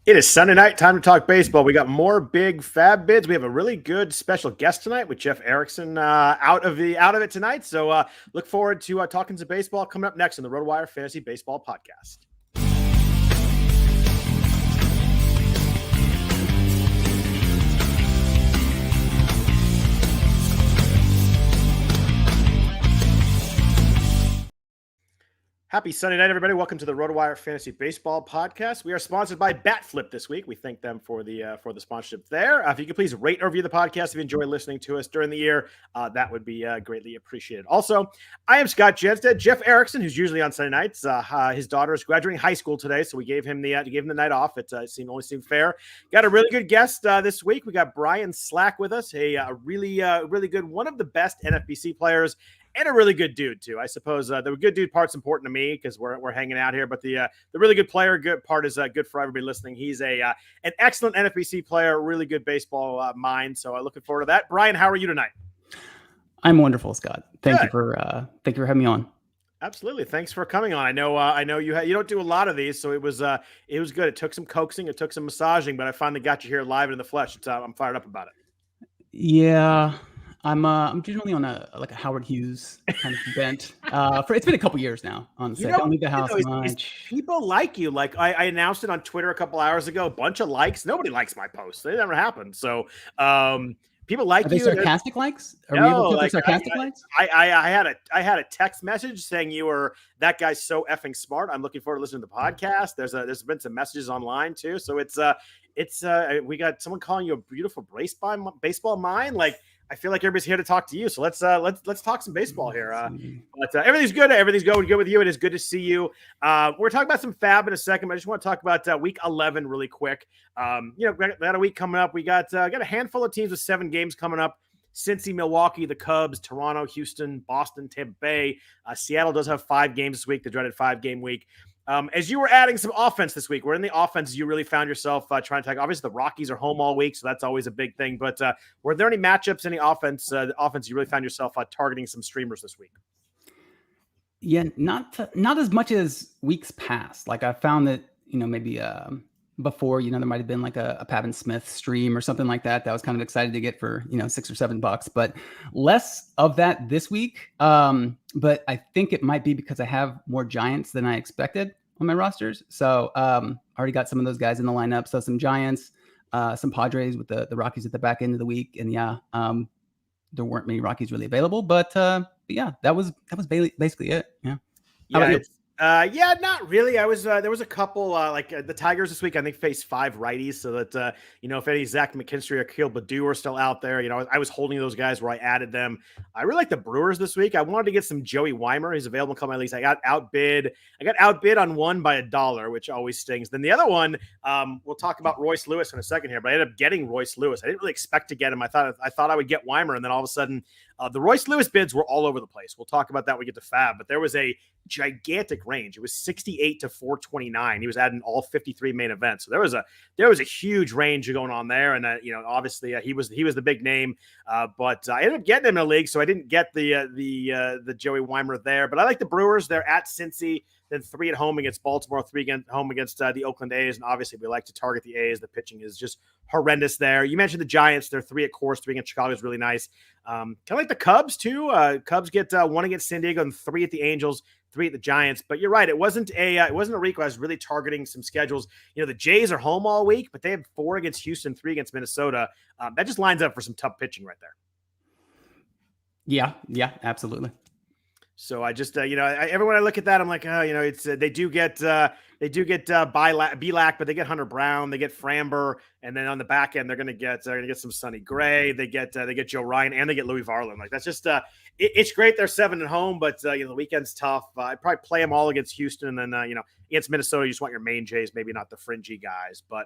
It is Sunday night, time to talk baseball. We got more big FAAB bids. We have a really good special guest tonight with Jeff Erickson out of it tonight. So look forward to talking some baseball coming up next on the RotoWire Fantasy Baseball Podcast. Happy Sunday night, everybody. Welcome to the RotoWire Fantasy Baseball Podcast. We are sponsored by BatFlip this week. We thank them for the sponsorship there. If you could please rate or review the podcast if you enjoy listening to us during the year, that would be greatly appreciated. Also, I am Scott Jenstad. Jeff Erickson, who's usually on Sunday nights, his daughter is graduating high school today, so we gave him the night off. It only seemed fair. Got a really good guest this week. We got Brian Slack with us, a really good, one of the best NFBC players. And a really good dude too. I suppose the good dude part's important to me because we're hanging out here. But the really good player, good part is good for everybody listening. He's an excellent NFBC player, really good baseball mind. So looking forward to that. Brian, how are you tonight? I'm wonderful, Scott. Thank you for having me on. Absolutely. Thanks for coming on. I know you don't do a lot of these, so it was good. It took some coaxing, it took some massaging, but I finally got you here live and in the flesh. I'm fired up about it. Yeah. I'm generally on a Howard Hughes kind of bent. It's been a couple years now. Honestly, I don't leave the house much. People like you. Like I announced it on Twitter a couple hours ago. A bunch of likes. Nobody likes my posts. They never happened. So people like you. Sarcastic likes? Are we able to sarcastic likes? I had a text message saying you were that guy's so effing smart. I'm looking forward to listening to the podcast. There's been some messages online too. So it's we got someone calling you a beautiful baseball mind. Like, I feel like everybody's here to talk to you. So let's talk some baseball here. But everything's good. Everything's going good with you. It is good to see you. We're talking about some FAAB in a second, but I just want to talk about week 11 really quick. We got a week coming up. We got a handful of teams with 7 games coming up. Cincy, Milwaukee, the Cubs, Toronto, Houston, Boston, Tampa Bay. Seattle does have 5 games this week, the dreaded 5-game week. As you were adding some offense this week, where in the offense you really found yourself trying to take. Obviously, the Rockies are home all week, so that's always a big thing. But were there any matchups, any offense you really found yourself targeting some streamers this week? Yeah, not as much as weeks past. Like I found that maybe before there might have been like a Pavin Smith stream or something like that. That was kind of excited to get for $6 or $7, but less of that this week. But I think it might be because I have more Giants than I expected on my rosters. So already got some of those guys in the lineup. So some Giants, some Padres with the Rockies at the back end of the week. And there weren't many Rockies really available, but yeah, that was basically it. Yeah. How about you? Not really. There was a couple the Tigers this week, I think faced 5 righties. So that, if any Zach McKinstry or Akil Baddoo are still out there, I was holding those guys where I added them. I really like the Brewers this week. I wanted to get some Joey Weimer. He's available in my leagues. I got outbid on one by $1, which always stings. Then the other one, we'll talk about Royce Lewis in a second here, but I ended up getting Royce Lewis. I didn't really expect to get him. I thought I would get Weimer. And then all of a sudden, the Royce Lewis bids were all over the place. We'll talk about that when we get to FAAB, but there was a gigantic range. It was 68 to 429. He was adding all 53 main events. So there was a huge range going on there. And obviously he was the big name, but I ended up getting him in a league. So I didn't get the Joey Weimer there, but I like the Brewers. They're at Cincy, then 3 at home against Baltimore, 3 at home against the Oakland A's. And obviously we like to target the A's. The pitching is just horrendous there. You mentioned the Giants. They're 3 at Coors, 3 against Chicago is really nice. Kind of like the Cubs too. Cubs get 1 against San Diego and 3 at the Angels, 3 at the Giants. But you're right. It wasn't a week where I was really targeting some schedules. The Jays are home all week, but they have 4 against Houston, 3 against Minnesota. That just lines up for some tough pitching right there. Yeah, absolutely. So I just, everyone I look at that, I'm like, it's they do get Bielak, but they get Hunter Brown, they get Framber, and then on the back end they're gonna get some Sonny Gray, they get Joe Ryan, and they get Louis Varland. Like that's just it's great. They're 7 at home, but the weekend's tough. I'd probably play them all against Houston, and then against Minnesota, you just want your main Jays, maybe not the fringy guys, but.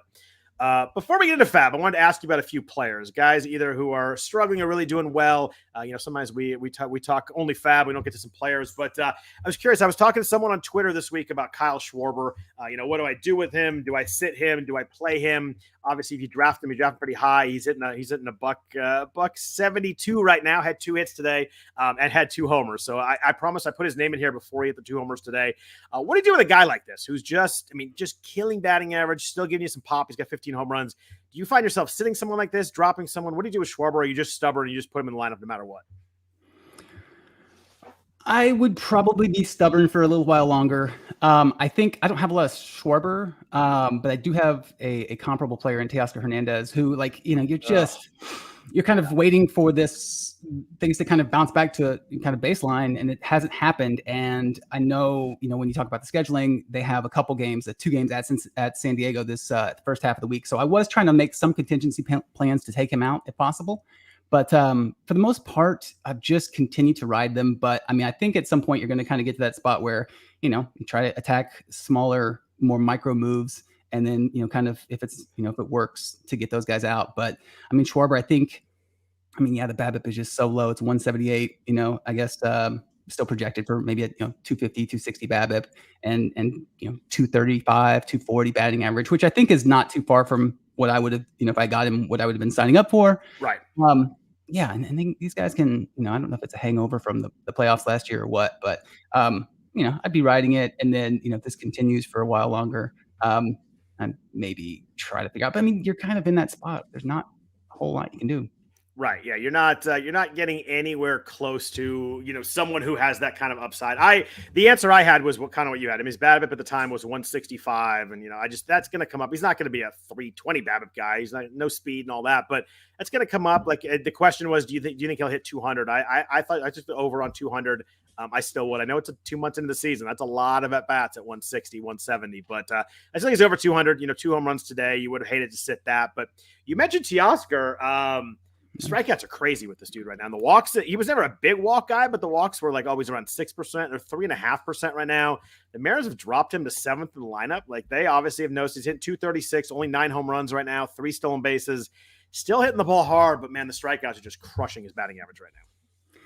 Before we get into FAAB, I wanted to ask you about a few players, guys either who are struggling or really doing well. Sometimes we talk only FAAB, we don't get to some players. But I was curious. I was talking to someone on Twitter this week about Kyle Schwarber. What do I do with him? Do I sit him? Do I play him? Obviously, if you draft him, you draft him pretty high. He's hitting a buck 72 right now. Had 2 hits today and had 2 homers. So I promise I put his name in here before he hit the 2 homers today. What do you do with a guy like this who's just killing batting average, still giving you some pop? He's got 15 home runs. Do you find yourself sitting someone like this, dropping someone? What do you do with Schwarber? Or are you just stubborn and you just put him in the lineup no matter what? I would probably be stubborn for a little while longer. I think I don't have a lot of Schwarber, but I do have a comparable player in Teoscar Hernandez who, you're kind of waiting for things to kind of bounce back to a kind of baseline, and it hasn't happened. And I know, when you talk about the scheduling, they have a couple games, 2 games at San Diego this first half of the week. So I was trying to make some contingency plans to take him out if possible. But for the most part, I've just continued to ride them. But I think at some point you're going to kind of get to that spot where, you try to attack smaller, more micro moves. And then, kind of if it works to get those guys out. But Schwarber, the BABIP is just so low. It's 178, I guess still projected for maybe at 250, 260 BABIP and 235, 240 batting average, which I think is not too far from what I would have, if I got him, what I would have been signing up for. Right. And these guys can, I don't know if it's a hangover from the playoffs last year or what, but I'd be riding it. And then, if this continues for a while longer, and maybe try to figure out, but you're kind of in that spot. There's not a whole lot you can do. Right. Yeah. You're not getting anywhere close to, someone who has that kind of upside. The answer I had was what you had. His BABIP at the time was 165. And, that's going to come up. He's not going to be a 320 BABIP guy. He's not, no speed and all that, but that's going to come up. Like the question was, do you think he'll hit 200? I thought I took the over on 200. I still would. I know it's 2 months into the season. That's a lot of at-bats at 160, 170. But I think he's over 200, 2 home runs today. You would have hated to sit that. But you mentioned Teoscar. Strikeouts are crazy with this dude right now. And the walks, he was never a big walk guy, but the walks were always around 6% or 3.5% right now. The Mariners have dropped him to 7th in the lineup. They obviously have noticed he's hitting 236, only 9 home runs right now, 3 stolen bases, still hitting the ball hard, but man, the strikeouts are just crushing his batting average right now.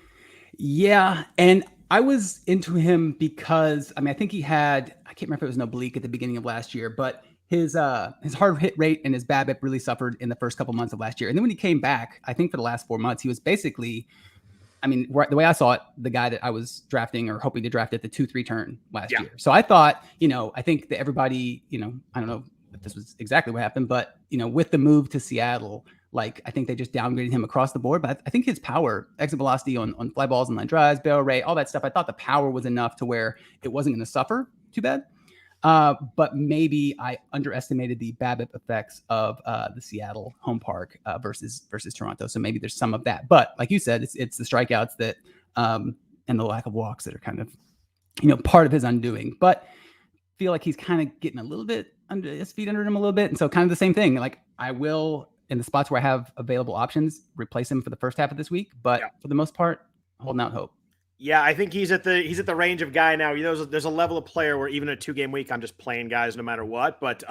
Yeah. And I was into him because, I think he had, I can't remember if it was an oblique at the beginning of last year, but his hard hit rate and his BABIP really suffered in the first couple months of last year. And then when he came back, I think for the last 4 months, he was basically, the way I saw it, the guy that I was drafting or hoping to draft at the 2-3 turn last year. So I thought, I think that everybody, I don't know if this was exactly what happened, but, with the move to Seattle, I think they just downgraded him across the board. But I think his power, exit velocity on fly balls and line drives, barrel rate, all that stuff, I thought the power was enough to where it wasn't going to suffer too bad. But maybe I underestimated the BABIP effects of the Seattle home park versus Toronto. So maybe there's some of that. But like you said, it's the strikeouts that and the lack of walks that are kind of part of his undoing. But feel like he's kind of getting a little bit under his feet under him a little bit, and so kind of the same thing. I will, in the spots where I have available options, replace him for the first half of this week. But for the most part, holding out hope. Yeah, I think he's at the range of guy now. There's a level of player where even a 2-game week, I'm just playing guys no matter what. But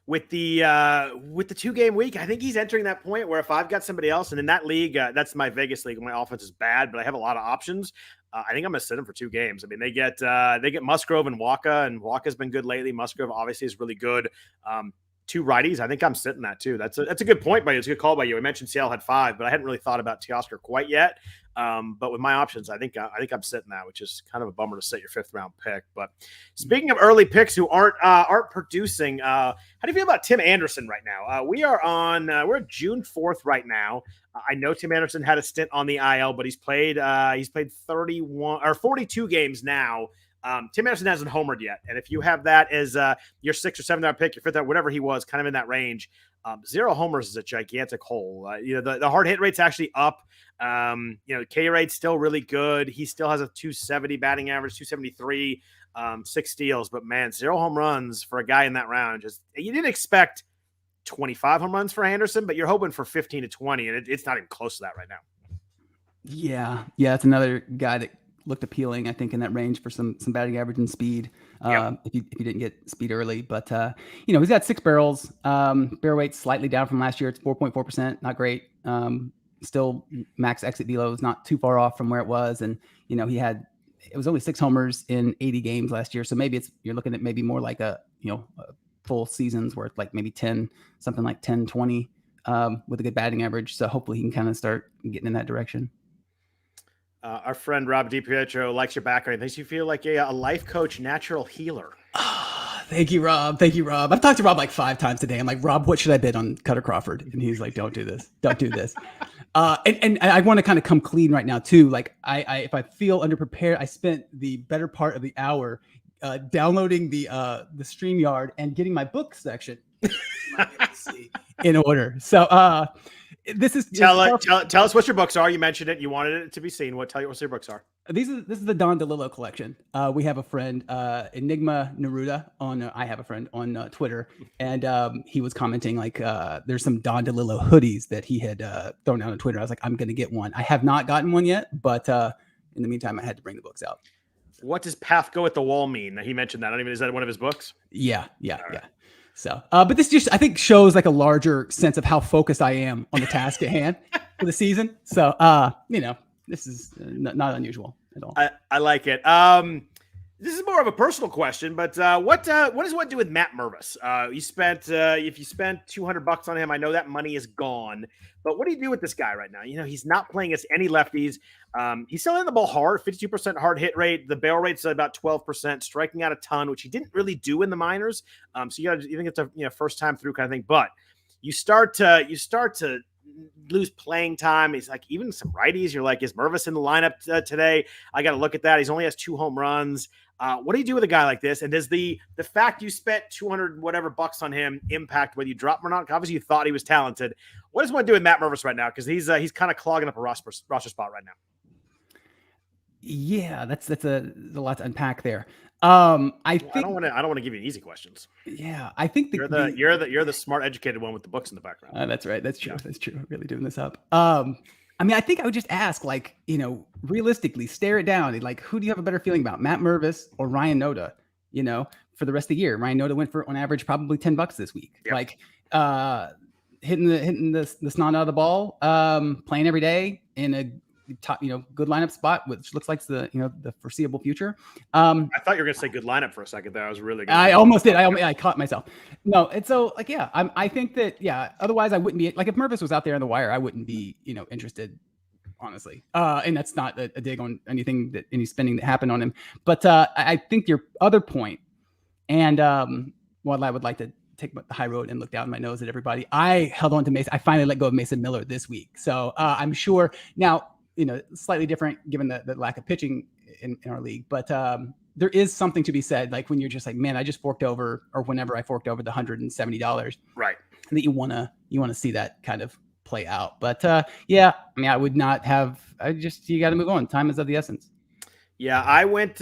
with the 2-game week, I think he's entering that point where if I've got somebody else, and in that league, that's my Vegas league, my offense is bad, but I have a lot of options. I think I'm going to sit him for 2 games. They get Musgrove and Waka's been good lately. Musgrove obviously is really good. 2 righties. I think I'm sitting that too. That's a good point by you. It's a good call by you. I mentioned Seattle had 5, but I hadn't really thought about Teoscar quite yet. But with my options, I think I'm sitting that, which is kind of a bummer to sit your 5th round pick. But speaking of early picks who aren't producing, how do you feel about Tim Anderson right now? We're June 4th right now. I know Tim Anderson had a stint on the IL, but he's played 31 or 42 games now. Tim Anderson hasn't homered yet. And if you have that as your 6th or 7th round pick, your 5th round, whatever he was, kind of in that range, 0 homers is a gigantic hole. The hard hit rate's actually up. K rate's still really good. He still has a 270 batting average, 273, 6 steals. But man, 0 home runs for a guy in that round. You didn't expect 25 home runs for Anderson, but you're hoping for 15 to 20, and it's not even close to that right now. Yeah, it's another guy that looked appealing, I think, in that range for some batting average and speed. If you didn't get speed early, but he's got 6 barrels. Barrel weight slightly down from last year. It's 4.4%, not great. Still max exit velo is not too far off from where it was, and it was only 6 homers in 80 games last year. So maybe you're looking at maybe more like a full seasons worth, like maybe 10, something like 10, 20 with a good batting average. So hopefully he can kind of start getting in that direction. Our friend Rob DiPietro likes your background. Thinks you feel like a life coach, natural healer. Thank you, Rob. Thank you, Rob. I've talked to Rob like 5 times today. I'm like, Rob, what should I bet on Cutter Crawford? And he's like, don't do this. Don't do this. And I want to kind of come clean right now too. Like if I feel underprepared, I spent the better part of the hour downloading the StreamYard and getting my book section in order. So this is tell us what your books are. You mentioned it. You wanted it to be seen. Tell you what your books are. This is the Don DeLillo collection. We have a friend, Enigma Neruda I have a friend on Twitter, and he was commenting like there's some Don DeLillo hoodies that he had thrown out on Twitter. I was like, I'm going to get one. I have not gotten one yet, but in the meantime, I had to bring the books out. What does Path Go at the Wall mean? He mentioned that. Is that one of his books? Yeah. So, but this just, I think, shows like a larger sense of how focused I am on the task at hand for the season. So, this is not unusual at all. I like it. This is more of a personal question, but what does one do with Matt Mervis? If you spent $200 on him, I know that money is gone. But what do you do with this guy right now? He's not playing against any lefties. He's still hitting the ball hard, 52% hard hit rate. The barrel rate's about 12%, striking out a ton, which he didn't really do in the minors. So you think it's a first time through kind of thing. But you start to lose playing time. He's like, even some righties, you're like, is Mervis in the lineup today? I got to look at that. He's only has 2 home runs. What do you do with a guy like this? And does the fact you spent 200 whatever bucks on him impact whether you drop him or not? Obviously, you thought he was talented. What does one do with Matt Mervis right now? Because he's kind of clogging up a roster spot right now. Yeah, that's a lot to unpack there. I don't want to give you easy questions. Yeah, I think you're the smart, educated one with the books in the background. That's right. That's true. Yeah. That's true. I'm really doing this up. I think I would just ask, like, realistically, stare it down. Like, who do you have a better feeling about, Matt Mervis or Ryan Noda? For the rest of the year, Ryan Noda went for on average probably $10 this week. Yep. Like, hitting the snot out of the ball, playing every day in a top, good lineup spot, which looks like the foreseeable future. I thought you were gonna say good lineup for a second there. I was really good. I almost did. I caught myself. No, and so like, yeah, I think that, yeah, otherwise I wouldn't be like, if Mervis was out there on the wire, I wouldn't be, interested, honestly. And that's not a dig on any spending that happened on him. But I think your other point, and while I would like to take the high road and look down my nose at everybody, I held on to Mason. I finally let go of Mason Miller this week. So I'm sure now, slightly different given the lack of pitching in our league, but there is something to be said. Like when you're just like, man, I just forked over, or whenever I forked over the $170, right? That you want to see that kind of play out. But yeah, I would not have. You got to move on. Time is of the essence. Yeah, I went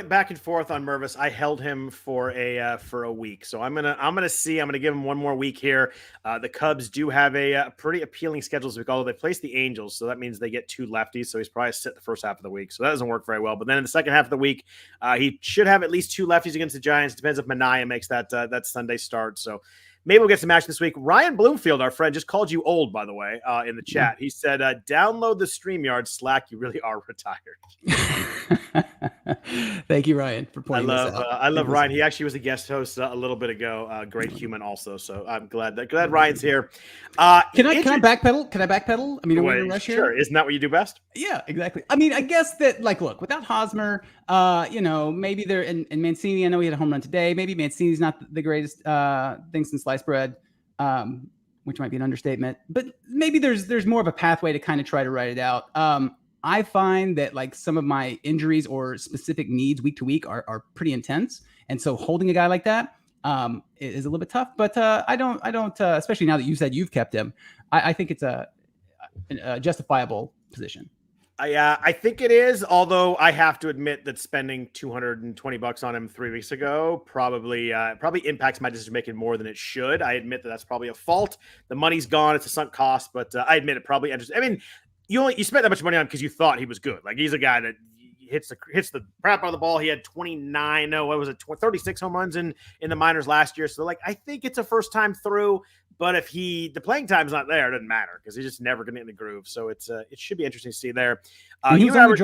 back and forth on Mervis. I held him for a week, so I'm gonna see. I'm gonna give him one more week here. The Cubs do have a pretty appealing schedule this week, although they place the Angels, so that means they get 2 lefties. So he's probably sit the first half of the week, so that doesn't work very well. But then in the second half of the week, he should have at least 2 lefties against the Giants. Depends if Manaea makes that Sunday start. So maybe we'll get some action this week. Ryan Bloomfield, our friend, just called you old, by the way, in the chat. He said, download the StreamYard Slack. You really are retired. Thank you, Ryan, for pointing this out. I love Ryan. He actually was a guest host a little bit ago. Great human also. So I'm glad Ryan's here. Can I backpedal? Can I backpedal? I mean, are we in a rush here? Sure. Isn't that what you do best? Yeah, exactly. I mean, I guess that, like, look, without Hosmer, maybe they're and Mancini. I know he had a home run today. Maybe Mancini's not the greatest thing since sliced bread, which might be an understatement. But maybe there's more of a pathway to kind of try to write it out. I find that like some of my injuries or specific needs week to week are pretty intense, and so holding a guy like that is a little bit tough. But I don't, especially now that you said you've kept him, I think it's a justifiable position. I think it is, although I have to admit that spending $220 on him 3 weeks ago probably impacts my decision making more than it should. I admit that's probably a fault. The money's gone; it's a sunk cost. But I admit it probably enters. I mean, you spent that much money on him because you thought he was good. Like, he's a guy that hits the crap out of the ball. He had 36 home runs in the minors last year. So like, I think it's a first time through. But if the playing time's not there, it doesn't matter because he's just never going to get in the groove. So it should be interesting to see there. He was only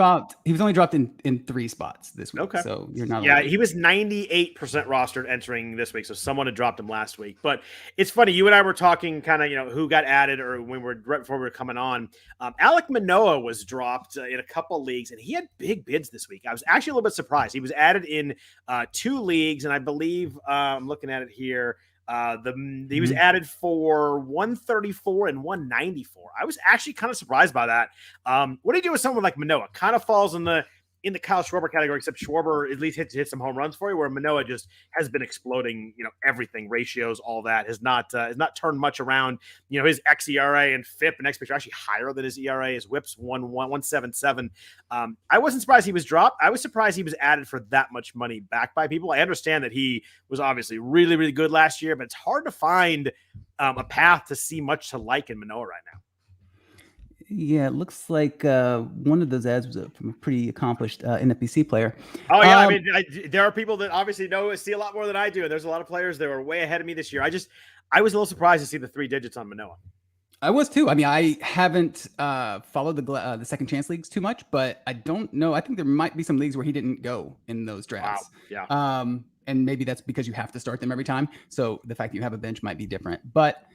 dropped in 3 spots this week. Okay. So you're not. Yeah, he was 98% rostered entering this week. So someone had dropped him last week. But it's funny. You and I were talking kind of, who got added or when right before we were coming on. Alek Manoah was dropped in a couple leagues and he had big bids this week. I was actually a little bit surprised. He was added in 2 leagues. And I believe I'm looking at it here. He was added for 134 and 194. I was actually kind of surprised by that. What do you do with someone like Manoah? Kind of falls in the Kyle Schwarber category, except Schwarber at least hit some home runs for you, where Manoah just has been exploding, everything, ratios, all that has not turned much around. His xERA and FIP and xPIP are actually higher than his ERA. His WHIP's 1.77. I wasn't surprised he was dropped. I was surprised he was added for that much money back by people. I understand that he was obviously really, really good last year, but it's hard to find a path to see much to like in Manoah right now. Yeah, it looks like one of those ads was from a pretty accomplished NFBC player. Oh, yeah. I mean, there are people that obviously see a lot more than I do. And there's a lot of players that were way ahead of me this year. I was a little surprised to see the 3 digits on Manoah. I was too. I mean, I haven't followed the second chance leagues too much, but I don't know. I think there might be some leagues where he didn't go in those drafts. Wow. Yeah. And maybe that's because you have to start them every time. So the fact that you have a bench might be different. But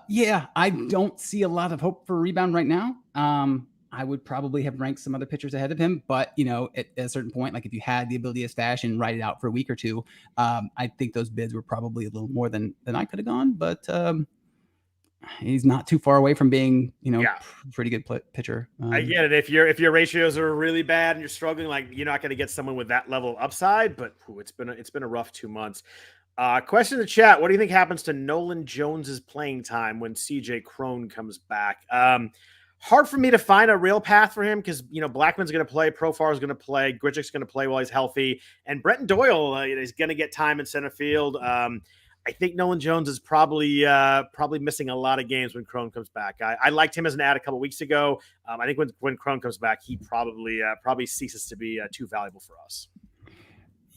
yeah, I don't see a lot of hope for a rebound right now. I would probably have ranked some other pitchers ahead of him, but at a certain point, like if you had the ability to stash and write it out for a week or two, I think those bids were probably a little more than I could have gone, but he's not too far away from being, pretty good pitcher. I get it. If your ratios are really bad and you're struggling, like you're not going to get someone with that level of upside, but it's been a rough 2 months. Question in the chat. What do you think happens to Nolan Jones's playing time when CJ Cron comes back? Hard for me to find a real path for him because, Blackman's going to play, Profar is going to play, Grichuk's going to play while he's healthy, and Brenton Doyle is going to get time in center field. I think Nolan Jones is probably missing a lot of games when Cron comes back. I liked him as an ad a couple weeks ago. I think when Cron comes back, he probably ceases to be too valuable for us.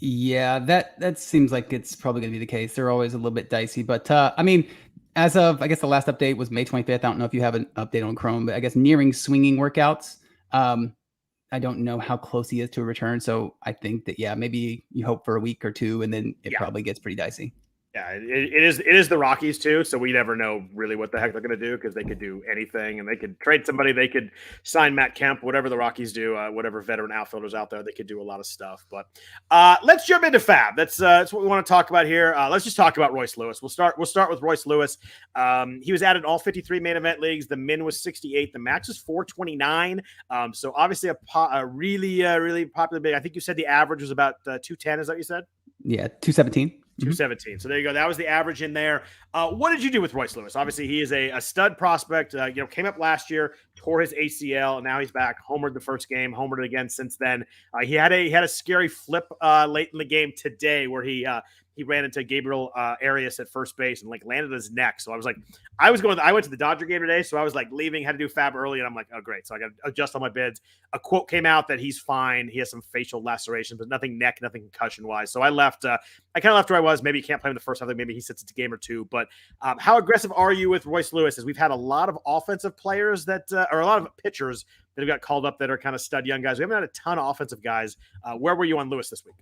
Yeah, that seems like it's probably going to be the case. They're always a little bit dicey, but I mean, as of I guess the last update was May 25th. I don't know if you have an update on Chrome, but I guess nearing swinging workouts. I don't know how close he is to a return, so I think that maybe you hope for a week or two, and then it probably gets pretty dicey. Yeah, it is the Rockies too, so we never know really what the heck they're going to do because they could do anything and they could trade somebody, they could sign Matt Kemp, whatever the Rockies do, whatever veteran outfielders out there, they could do a lot of stuff. But let's jump into FAAB. That's what we want to talk about here. Let's just talk about Royce Lewis. We'll start with Royce Lewis. He was added in all 53 main event leagues. The min was 68. The max was 429. So obviously a really popular bid. I think you said the average was about 210. Is that what you said? Yeah, 217. 217. So there you go. That was the average in there. What did you do with Royce Lewis? Obviously, he is a stud prospect. Came up last year, tore his ACL, and now he's back. Homered the first game, homered again since then. He had a scary flip late in the game today where he ran into Gabriel Arias at first base and landed his neck. So I went to the Dodger game today. So I was leaving, had to do FAAB early. And I'm like, oh, great. So I got to adjust all my bids. A quote came out that he's fine. He has some facial lacerations, but nothing neck, nothing concussion wise. So I left, I kind of left where I was. Maybe he can't play in the first half. Maybe he sits a game or two, but how aggressive are you with Royce Lewis? As we've had a lot of offensive players or a lot of pitchers that have got called up that are kind of stud young guys. We haven't had a ton of offensive guys. Where were you on Lewis this week?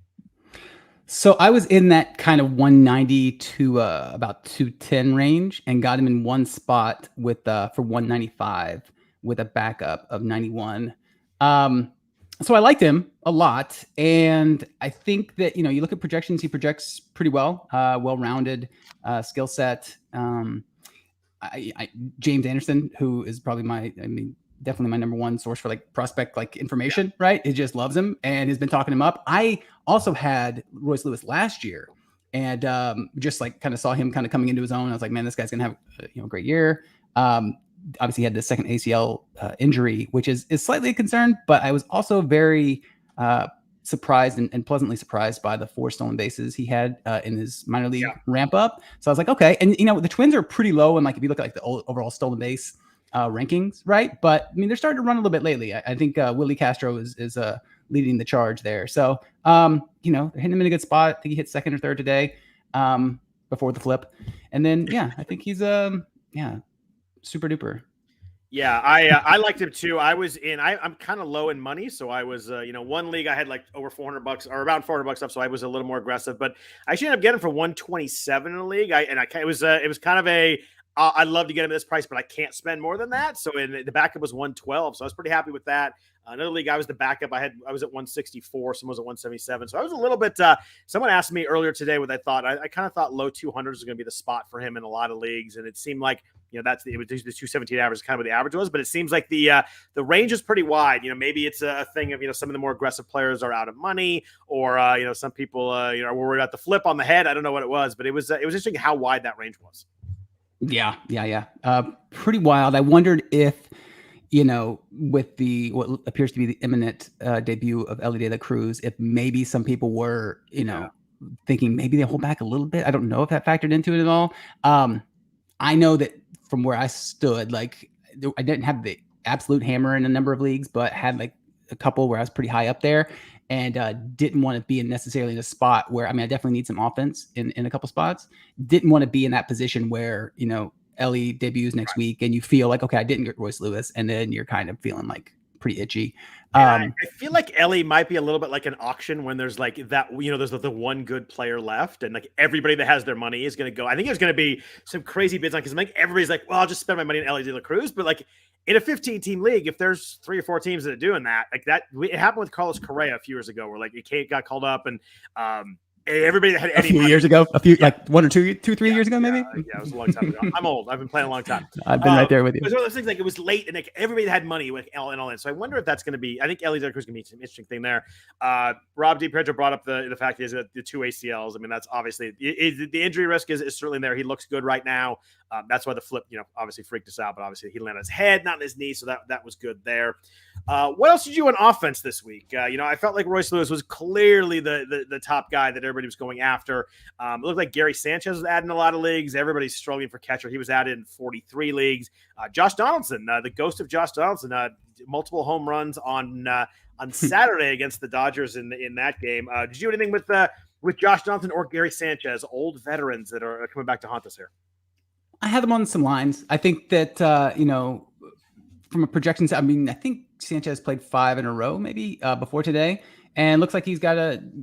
So I was in that kind of 190 to about 210 range and got him in one spot with for 195 with a backup of 91. So I liked him a lot. And I think that, you look at projections, he projects pretty well, well-rounded skill set. James Anderson, who is probably definitely my number one source for prospect information, right? He just loves him and has been talking him up. I also had Royce Lewis last year and just kind of saw him kind of coming into his own. I was like, man, this guy's gonna have a great year. Obviously he had the second ACL injury, which is slightly a concern, but I was also very surprised and pleasantly surprised by the 4 stolen bases he had in his minor league ramp up. So I was like, okay. And the Twins are pretty low. And if you look at the overall stolen base rankings, right? But they're starting to run a little bit lately. I think Willie Castro is leading the charge there. So, you know, hitting him in a good spot. I think he hit second or third today, before the flip. And then, yeah, I think he's, super duper. Yeah, I liked him too. I'm kind of low in money, so I was one league I had like over $400 or around $400 up, so I was a little more aggressive. But I actually ended up getting him for 127 in a league. It was kind of a I'd love to get him at this price, but I can't spend more than that. So the backup was 112, so I was pretty happy with that. Another league, I was the backup. I was at 164. Someone was at 177. So I was a little bit. Someone asked me earlier today what I thought. I kind of thought low 200s was going to be the spot for him in a lot of leagues, and it seemed like the 217 average is kind of what the average was. But it seems like the range is pretty wide. Maybe it's a thing of some of the more aggressive players are out of money, or some people are worried about the flip on the head. I don't know what it was, but it was interesting how wide that range was. Yeah. Pretty wild. I wondered if, with what appears to be the imminent debut of Ellie De La Cruz, if maybe some people were, thinking maybe they hold back a little bit. I don't know if that factored into it at all. I know that from where I stood, like I didn't have the absolute hammer in a number of leagues, but had like a couple where I was pretty high up there, and didn't want to be necessarily in a spot where, I definitely need some offense in a couple spots. Didn't want to be in that position where, Ellie debuts next week and you feel like, okay, I didn't get Royce Lewis. And then you're kind of feeling like pretty itchy. I feel like Ellie might be a little bit like an auction when there's like that, there's the one good player left, and like everybody that has their money is going to go. I think there's going to be some crazy bids on, because like everybody's like, well, I'll just spend my money on Ellie De La Cruz. But like in a 15-team league, if there's 3 or 4 teams that are doing that, like that, it happened with Carlos Correa a few years ago, where like it got called up, and everybody that had any money, years ago, like 1 or 2, 3 years ago, maybe. Yeah, it was a long time ago. I'm old. I've been playing a long time. I've been right there with you. It was one of those things, like it was late, and like everybody that had money with L and all in. So I wonder if that's going to be. I think Ellie De La Cruz is going to be some interesting thing there. Rob DiPietro brought up the fact is that the 2 ACLs. That's obviously the injury risk is certainly there. He looks good right now. That's why the flip, obviously freaked us out. But obviously he landed on his head, not on his knee, so that was good there. What else did you do on offense this week? I felt like Royce Lewis was clearly the top guy that everybody was going after. It looked like Gary Sanchez was adding a lot of leagues. Everybody's struggling for catcher. He was added in 43 leagues. Josh Donaldson, the ghost of Josh Donaldson, multiple home runs on Saturday against the Dodgers in that game. Did you do anything with Josh Donaldson or Gary Sanchez, old veterans that are coming back to haunt us here? I had them on some lines. I think that, from a projection, I think Sanchez played 5 in a row, maybe before today. And looks like he's got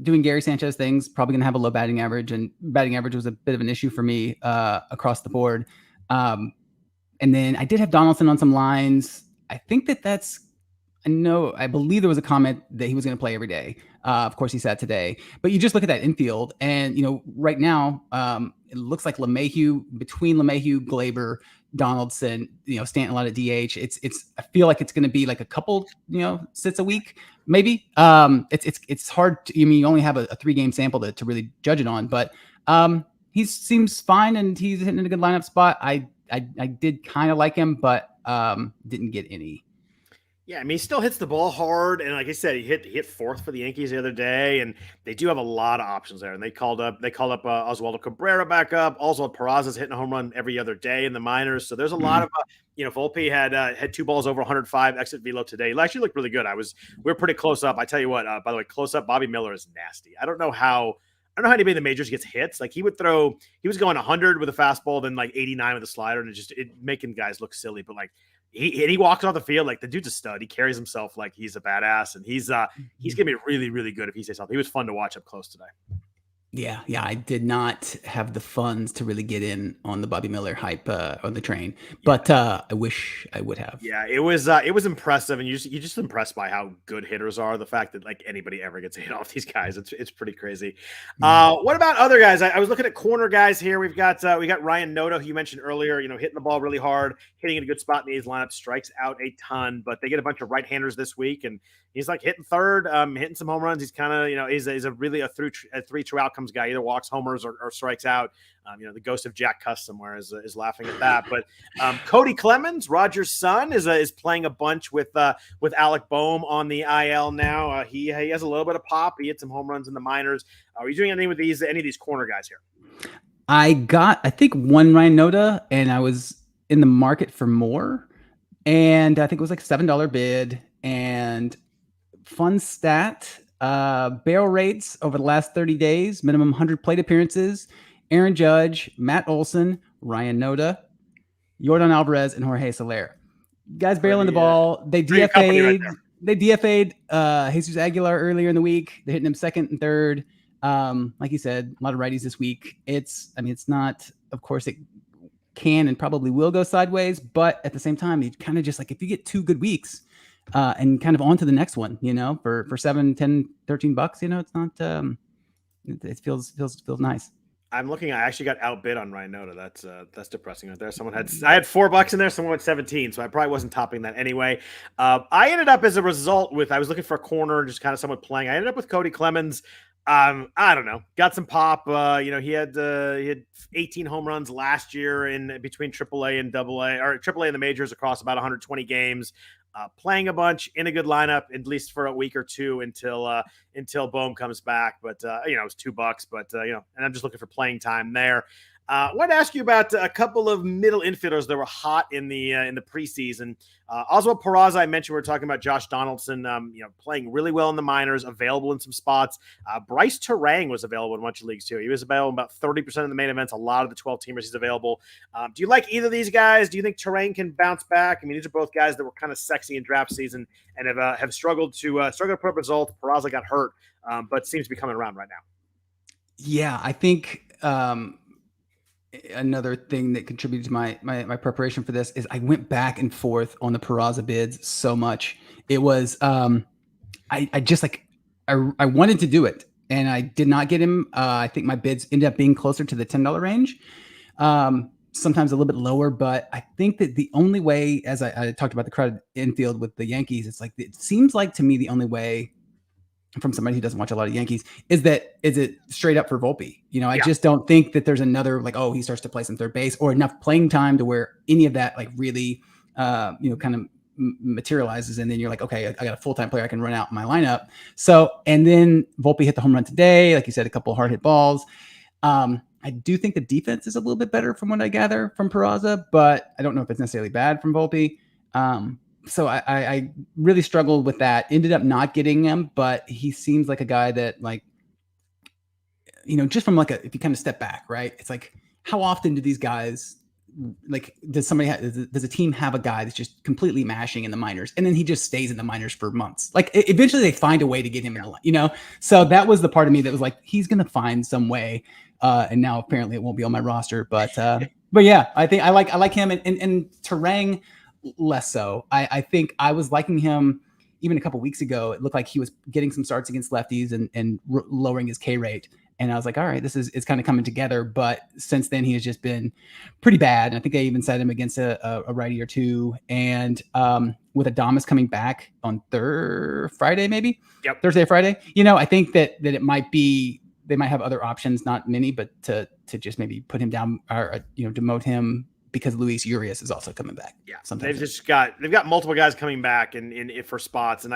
doing Gary Sanchez things, probably going to have a low batting average. And batting average was a bit of an issue for me across the board. And then I did have Donaldson on some lines. I think I believe there was a comment that he was going to play every day. Of course, he sat today. But you just look at that infield, and right now it looks like between LeMahieu, Glaber, Donaldson, Stanton a lot of DH. I feel like it's going to be like a couple sits a week, maybe. It's hard to, you only have a 3-game sample to really judge it on, but he seems fine and he's hitting a good lineup spot. I did kind of like him, but didn't get any. Yeah, he still hits the ball hard, and like I said, he hit 4th for the Yankees the other day, and they do have a lot of options there. And they called up Oswaldo Cabrera back up. Oswald Peraza's hitting a home run every other day in the minors. So there's a lot of Volpe had 2 balls over 105 exit velo today. He actually looked really good. We were pretty close up. I tell you what, by the way, close up, Bobby Miller is nasty. I don't know how anybody in the majors gets hits. Like he was going 100 with a fastball, then like 89 with a slider, and it making guys look silly. But like he walks off the field like the dude's a stud. He carries himself like he's a badass, and he's gonna be really, really good if he stays healthy. He was fun to watch up close today. Yeah. I did not have the funds to really get in on the Bobby Miller hype on the train, but I wish I would have. Yeah, it was impressive, and you're just impressed by how good hitters are. The fact that like anybody ever gets a hit off these guys, it's pretty crazy. What about other guys? I was looking at corner guys here. We've got Ryan Noda, who you mentioned earlier. Hitting the ball really hard, hitting in a good spot in these lineups, strikes out a ton. But they get a bunch of right-handers this week, and he's like hitting third, hitting some home runs. He's kind of he's a really a 3 true outcomes guy. Either walks, homers, or strikes out. The ghost of Jack Cuss somewhere is laughing at that. But Cody Clemens, Roger's son, is playing a bunch with Alec Boehm on the IL now. He has a little bit of pop. He hit some home runs in the minors. Are you doing anything with any of these corner guys here? I got, I think, 1 Ryan Noda, and I was in the market for more. And I think it was like $7 bid. And fun stat. Barrel rates over the last 30 days, minimum 100 plate appearances. Aaron Judge, Matt Olson, Ryan Noda, Yordan Alvarez, and Jorge Soler. Guys barreling the ball. They DFA'd. Right, they DFA'd Jesus Aguilar earlier in the week. They're hitting him second and third. Like you said, a lot of righties this week. It's not, of course, it can and probably will go sideways, but at the same time, you kind of just like, if you get 2 good weeks and kind of on to the next one, for $7, $10, $13, it's not, it feels nice. I'm looking. I actually got outbid on Ryan Noda. That's depressing right there. I had $4 in there. Someone had 17, so I probably wasn't topping that anyway. I ended up as a result I was looking for a corner, just kind of someone playing. I ended up with Cody Clemens. I don't know. Got some pop. He had 18 home runs last year in between AAA and AA, or AAA and the majors across about 120 games. Playing a bunch in a good lineup, at least for a week or two until Bohm comes back. But it was $2. But and I'm just looking for playing time there. I wanted to ask you about a couple of middle infielders that were hot in the preseason. Oswald Peraza, I mentioned we were talking about Josh Donaldson, playing really well in the minors, available in some spots. Bryce Terang was available in a bunch of leagues too. He was available in about 30% of the main events. A lot of the 12-teamers he's available. Do you like either of these guys? Do you think Terang can bounce back? I mean, these are both guys that were kind of sexy in draft season and have struggled to put up results. Peraza got hurt, but seems to be coming around right now. Yeah, I think another thing that contributed to my preparation for this is I went back and forth on the Peraza bids so much. It was I just I wanted to do it and I did not get him. I think my bids ended up being closer to the $10 range, sometimes a little bit lower. But I think that the only way, as I talked about the crowded infield with the Yankees, it seems like to me the only way, from somebody who doesn't watch a lot of Yankees, is it straight up for Volpe. I just don't think that there's another he starts to play some third base or enough playing time to where any of that really kind of materializes, and then you're like, okay, I got a full-time player I can run out in my lineup. So, and then Volpe hit the home run today, like you said, a couple of hard hit balls. I do think the defense is a little bit better from what I gather from Peraza, but I don't know if it's necessarily bad from Volpe. So I really struggled with that. Ended up not getting him, but he seems like a guy that just from if you kind of step back, right? It's like, how often do these guys does a team have a guy that's just completely mashing in the minors and then he just stays in the minors for months? Eventually they find a way to get him in the So that was the part of me that was like, he's going to find some way. And now apparently it won't be on my roster, but yeah, I think I like him and Terang less so. I think I was liking him even a couple weeks ago. It looked like he was getting some starts against lefties and lowering his K rate. And I was like, all right, it's kind of coming together. But since then, he has just been pretty bad. And I think I even set him against a righty or two. And with Adames coming back on Friday, maybe? Yep. Thursday or Friday. I think that it might be, they might have other options, not many, but to just maybe put him down or, demote him because Luis Urias is also coming back. Yeah. They've got multiple guys coming back in for spots. And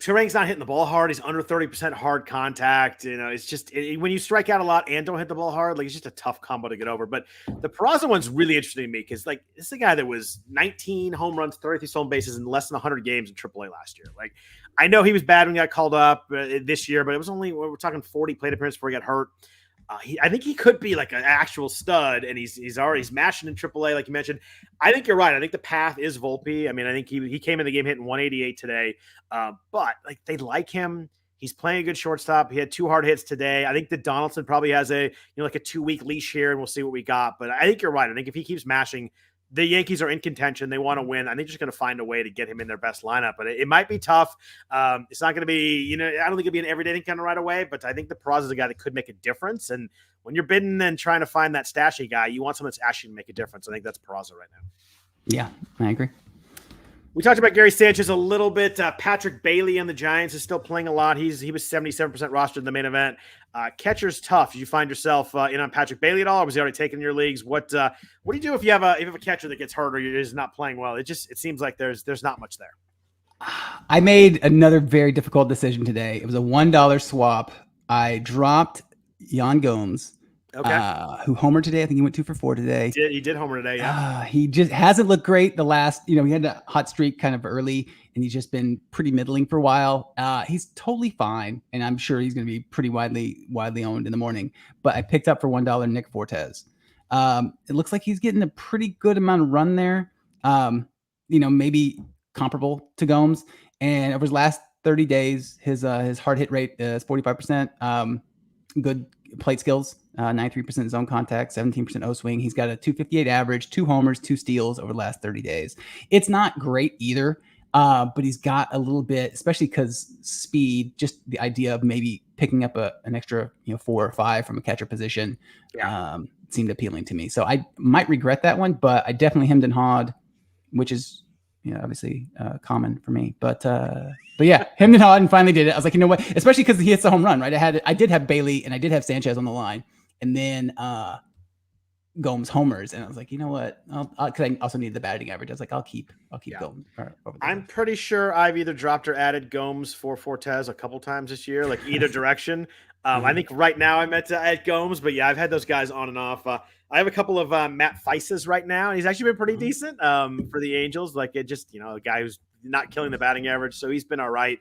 Terang's not hitting the ball hard. He's under 30% hard contact. It's just when you strike out a lot and don't hit the ball hard, it's just a tough combo to get over. But the Peraza one's really interesting to me because this is a guy that was 19 home runs, 33 stolen bases in less than 100 games in AAA last year. I know he was bad when he got called up this year, but it was only, we're talking 40 plate appearances before he got hurt. I think he could be an actual stud, and he's already mashing in AAA, like you mentioned. I think you're right. I think the path is Volpe. I think he came in the game hitting 188 today, but they like him. He's playing a good shortstop. He had 2 hard hits today. I think that Donaldson probably has a 2-week leash here, and we'll see what we got. But I think you're right. I think if he keeps mashing, the Yankees are in contention. They want to win. I think they're just going to find a way to get him in their best lineup. But it might be tough. It's not going to be, I don't think it'll be an everyday thing kind of right away. But I think the Peraza is a guy that could make a difference. And when you're bidding and trying to find that stashy guy, you want someone that's actually going to make a difference. I think that's Peraza right now. Yeah, I agree. We talked about Gary Sanchez a little bit. Patrick Bailey on the Giants is still playing a lot. He was 77% rostered in the main event. Catcher's tough. Did you find yourself in on Patrick Bailey at all, or was he already taken in your leagues? What do you do if you have a catcher that gets hurt or is not playing well? It seems like there's not much there. I made another very difficult decision today. It was a $1 swap. I dropped Yan Gomes Okay. who homered today. I think he went 2 for 4 today. He did homer today. Yeah. He just hasn't looked great the last, he had a hot streak kind of early, and he's just been pretty middling for a while. He's totally fine, and I'm sure he's going to be pretty widely owned in the morning. But I picked up for $1 Nick Fortes. It looks like he's getting a pretty good amount of run there. Maybe comparable to Gomes. And over his last 30 days, his hard hit rate is 45%. Good plate skills, 93% zone contact, 17% O swing. He's got a 258 average, 2 homers, 2 steals over the last 30 days. It's not great either, but he's got a little bit, especially because speed, just the idea of maybe picking up an extra 4 or 5 from a catcher position seemed appealing to me. So I might regret that one, but I definitely hemmed and hawed, which is obviously common for me. But yeah, hemmed and hawed and finally did it. I was like, you know what? Especially because he hits the home run, right? I did have Bailey and I did have Sanchez on the line, and then Gomes homers, and I was like, you know what? Because I also need the batting average. I was like, I'll keep Gomes. I'm pretty sure I've either dropped or added Gomes for Fortes a couple times this year, like either direction. I think right now I meant to add Gomes, but yeah, I've had those guys on and off. I have a couple of Matt Feises right now, and he's actually been pretty decent for the Angels. Like it just, a guy who's not killing the batting average, so he's been all right.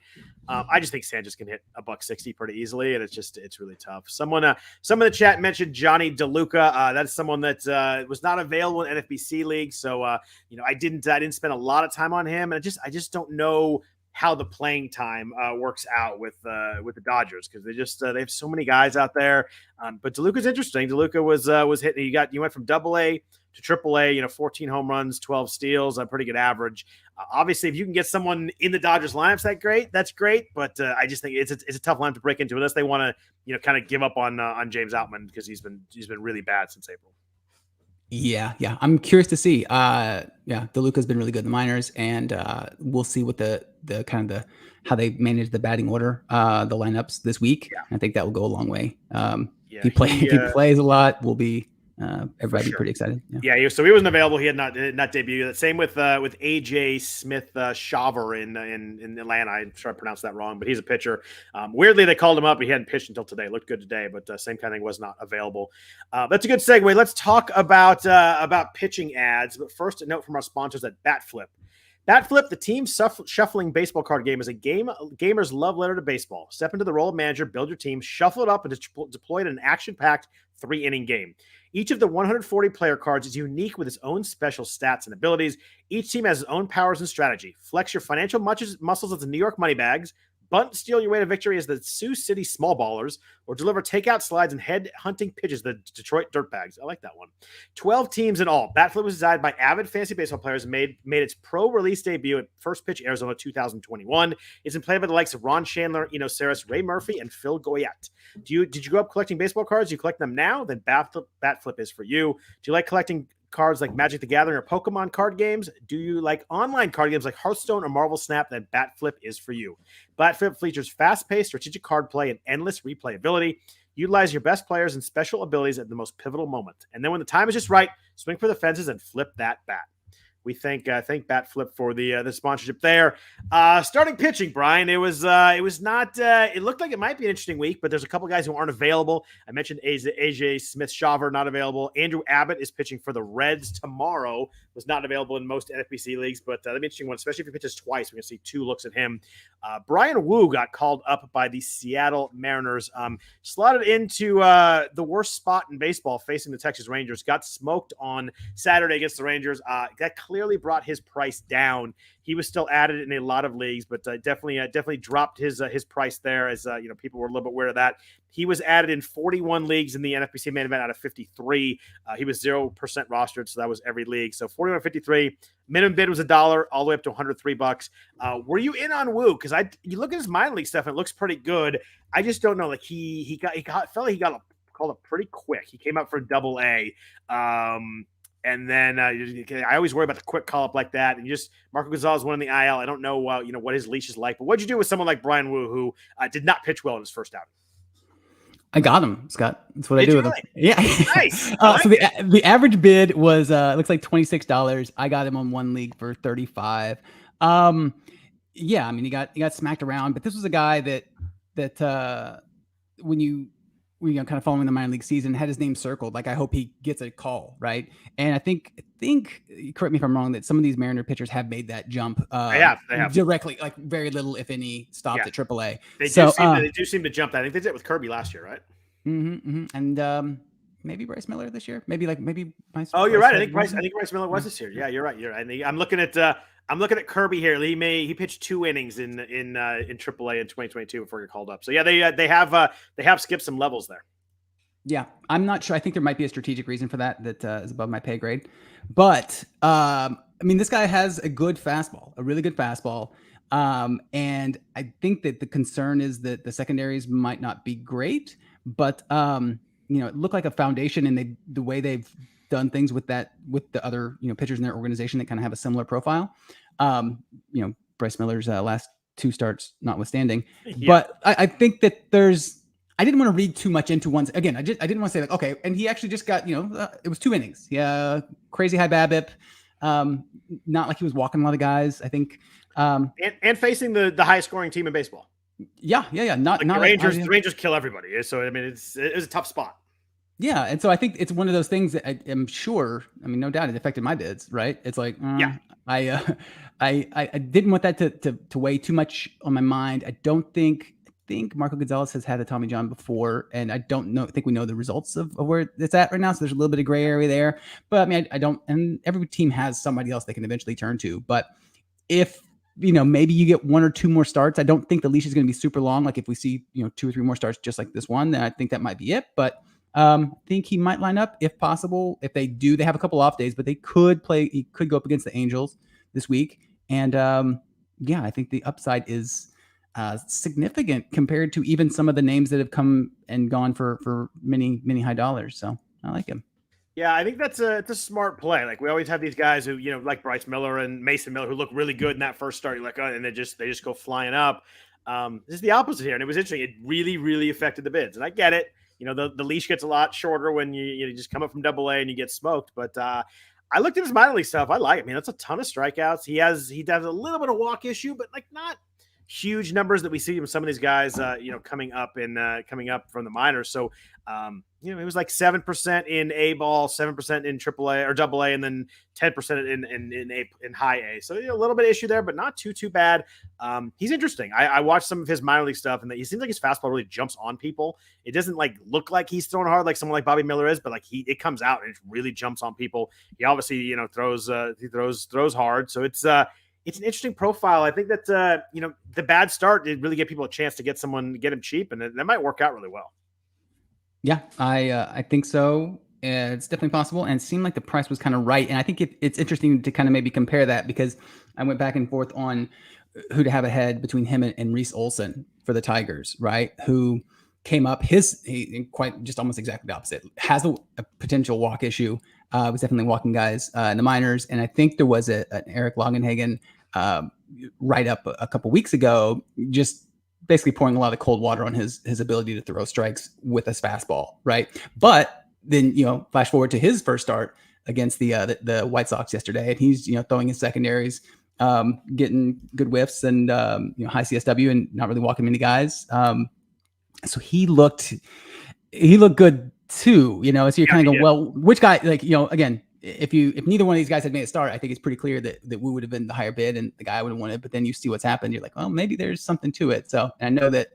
I just think Sanchez can hit $160 pretty easily, and it's really tough. Someone in the chat mentioned Johnny DeLuca. That's someone that was not available in NFBC league, so I didn't spend a lot of time on him, and I just don't know how the playing time works out with the Dodgers, because they have so many guys out there. But DeLuca's interesting. DeLuca was hitting. You went from AA to AAA. 14 home runs, 12 steals, a pretty good average. Obviously, if you can get someone in the Dodgers lineups, that's great. But I just think it's a tough lineup to break into unless they want to kind of give up on James Outman, because he's been really bad since April. Yeah. I'm curious to see. DeLuca's been really good in the minors, and we'll see what the kind of how they manage the batting order, the lineups this week. Yeah. I think that will go a long way. If he plays a lot, we'll be everybody pretty excited. So he wasn't available. He had not debuted. Same with AJ Smith Shaver in Atlanta. I'm sure I pronounced that wrong, but he's a pitcher. Weirdly, they called him up. He hadn't pitched until today. Looked good today, but same kind of thing, was not available. That's a good segue. Let's talk about pitching ads. But first, a note from our sponsors at BatFlip. BatFlip, the team shuffling baseball card game, is a gamer's love letter to baseball. Step into the role of manager, build your team, shuffle it up, and deploy it in an action-packed 3-inning game. Each of the 140 player cards is unique with its own special stats and abilities. Each team has its own powers and strategy. Flex your financial muscles as the New York Moneybags, bunt and steal your way to victory as the Sioux City Small Ballers, or deliver takeout slides and head-hunting pitches, the Detroit Dirtbags. I like that one. 12 teams in all. BatFlip was designed by avid fantasy baseball players and made its pro release debut at First Pitch Arizona 2021. It's been played by the likes of Ron Chandler, Eno Saris, Ray Murphy, and Phil Goyette. Did you grow up collecting baseball cards? You collect them now? Then BatFlip is for you. Do you like collecting cards like Magic the Gathering or Pokemon card games? Do you like online card games like Hearthstone or Marvel Snap? Then BatFlip is for you. BatFlip features fast-paced strategic card play and endless replayability. Utilize your best players and special abilities at the most pivotal moment. And then when the time is just right, swing for the fences and flip that bat. We thank BatFlip for the sponsorship there. Starting pitching, Brian. It was not. It looked like it might be an interesting week, but there's a couple guys who aren't available. I mentioned AJ Smith Shaver, not available. Andrew Abbott is pitching for the Reds tomorrow. Was not available in most NFBC leagues, but that'll be an interesting one, especially if he pitches twice. We're gonna see 2 looks at him. Brian Wu got called up by the Seattle Mariners. Slotted into the worst spot in baseball, facing the Texas Rangers. Got smoked on Saturday against the Rangers. That clearly brought his price down. He was still added in a lot of leagues, but definitely dropped his price there, as people were a little bit aware of that. He was added in 41 leagues in the NFBC main event out of 53. He was 0% rostered, so that was every league. So 41 53. Minimum bid was $1, all the way up to $103. Were you in on Wu? Because you look at his minor league stuff, and it looks pretty good. I just don't know. Like he got called up pretty quick. He came out for AA. And then I always worry about the quick call up like that. And Marco Gonzalez went on the IL. I don't know, what his leash is like. But what'd you do with someone like Brian Wu, who did not pitch well in his first outing? I got him, Scott. That's what I do with him. Yeah. Nice. So the average bid was looks like $26. I got him on one league for $35. Yeah, I mean he got smacked around, but this was a guy that when you kind of following the minor league season, had his name circled. Like, I hope he gets a call, right? And I think, correct me if I'm wrong, that some of these Mariner pitchers have made that jump They have directly, like very little, if any, stops at AAA. They So do seem to jump that. I think they did it with Kirby last year, right? and maybe Bryce Miller this year. Maybe Bryce. Oh, you're right. I think Bryce Miller was this year. Yeah, you're right. I'm looking at Kirby here. He pitched 2 innings in AAA in 2022 before he got called up. So yeah, they have skipped some levels there. Yeah, I'm not sure. I think there might be a strategic reason for that is above my pay grade. But I mean, this guy has a good fastball, a really good fastball. And I think that the concern is that the secondaries might not be great, but it looked like a foundation, and the way they've done things with the other pitchers in their organization that kind of have a similar profile. Bryce Miller's last 2 starts notwithstanding, but I think that I didn't want to read too much into one. Again, I didn't want to say like, okay, and he actually just got, it was 2 innings. Yeah, crazy high BABIP. Not like he was walking a lot of guys, I think. And facing the highest scoring team in baseball. Yeah. Not the Rangers. The Rangers kill everybody. So I mean, it was a tough spot. Yeah, and so I think it's one of those things that I am sure. I mean, no doubt it affected my bids, right? It's like, I didn't want that to weigh too much on my mind. I think Marco Gonzalez has had a Tommy John before, and I think we know the results of where it's at right now. So there's a little bit of gray area there, but I mean, I don't, and every team has somebody else they can eventually turn to. But if, maybe you get 1 or 2 more starts, I don't think the leash is going to be super long. Like if we see, 2 or 3 more starts, just like this one, then I think that might be it. But think he might line up if possible. If they do, they have a couple off days, but he could go up against the Angels this week. And I think the upside is significant compared to even some of the names that have come and gone for many, many high dollars. So I like him. Yeah, I think it's a smart play. Like we always have these guys who, like Bryce Miller and Mason Miller, who look really good in that first start. You're like, oh, and they just go flying up. This is the opposite here, and it was interesting. It really, really affected the bids, and I get it. The leash gets a lot shorter when you just come up from AA and you get smoked. But I looked at his minor league stuff. I like it. I mean, that's a ton of strikeouts. He does a little bit of walk issue, but like not huge numbers that we see from some of these guys, coming up from the minors. So, it was like 7% in A ball, 7% in AAA or AA, and then 10% in high A. So a little bit of issue there, but not too bad. He's interesting. I watched some of his minor league stuff, and he seems like his fastball really jumps on people. It doesn't like look like he's throwing hard like someone like Bobby Miller is, but like it comes out and it really jumps on people. He obviously throws hard, so it's an interesting profile. I think that the bad start did really give people a chance to get him cheap, and that might work out really well. Yeah, I think so. It's definitely possible, and it seemed like the price was kind of right. And I think it's interesting to kind of maybe compare that, because I went back and forth on who to have ahead between him and Reese Olson for the Tigers, right? Who came up quite just almost exactly the opposite. Has a potential walk issue. Was definitely walking guys in the minors, and I think there was an Eric Longenhagen write up a couple weeks ago, just basically pouring a lot of cold water on his ability to throw strikes with his fastball, right? But then, flash forward to his first start against the White Sox yesterday, and he's, throwing his secondaries, getting good whiffs and, high CSW and not really walking many guys. So he looked good too, so you're kind of going, well, which guy, like, again, if neither one of these guys had made a start, I think it's pretty clear that Wu would have been the higher bid and the guy would have won it. But then you see what's happened. You're like, well, maybe there's something to it. So I know that,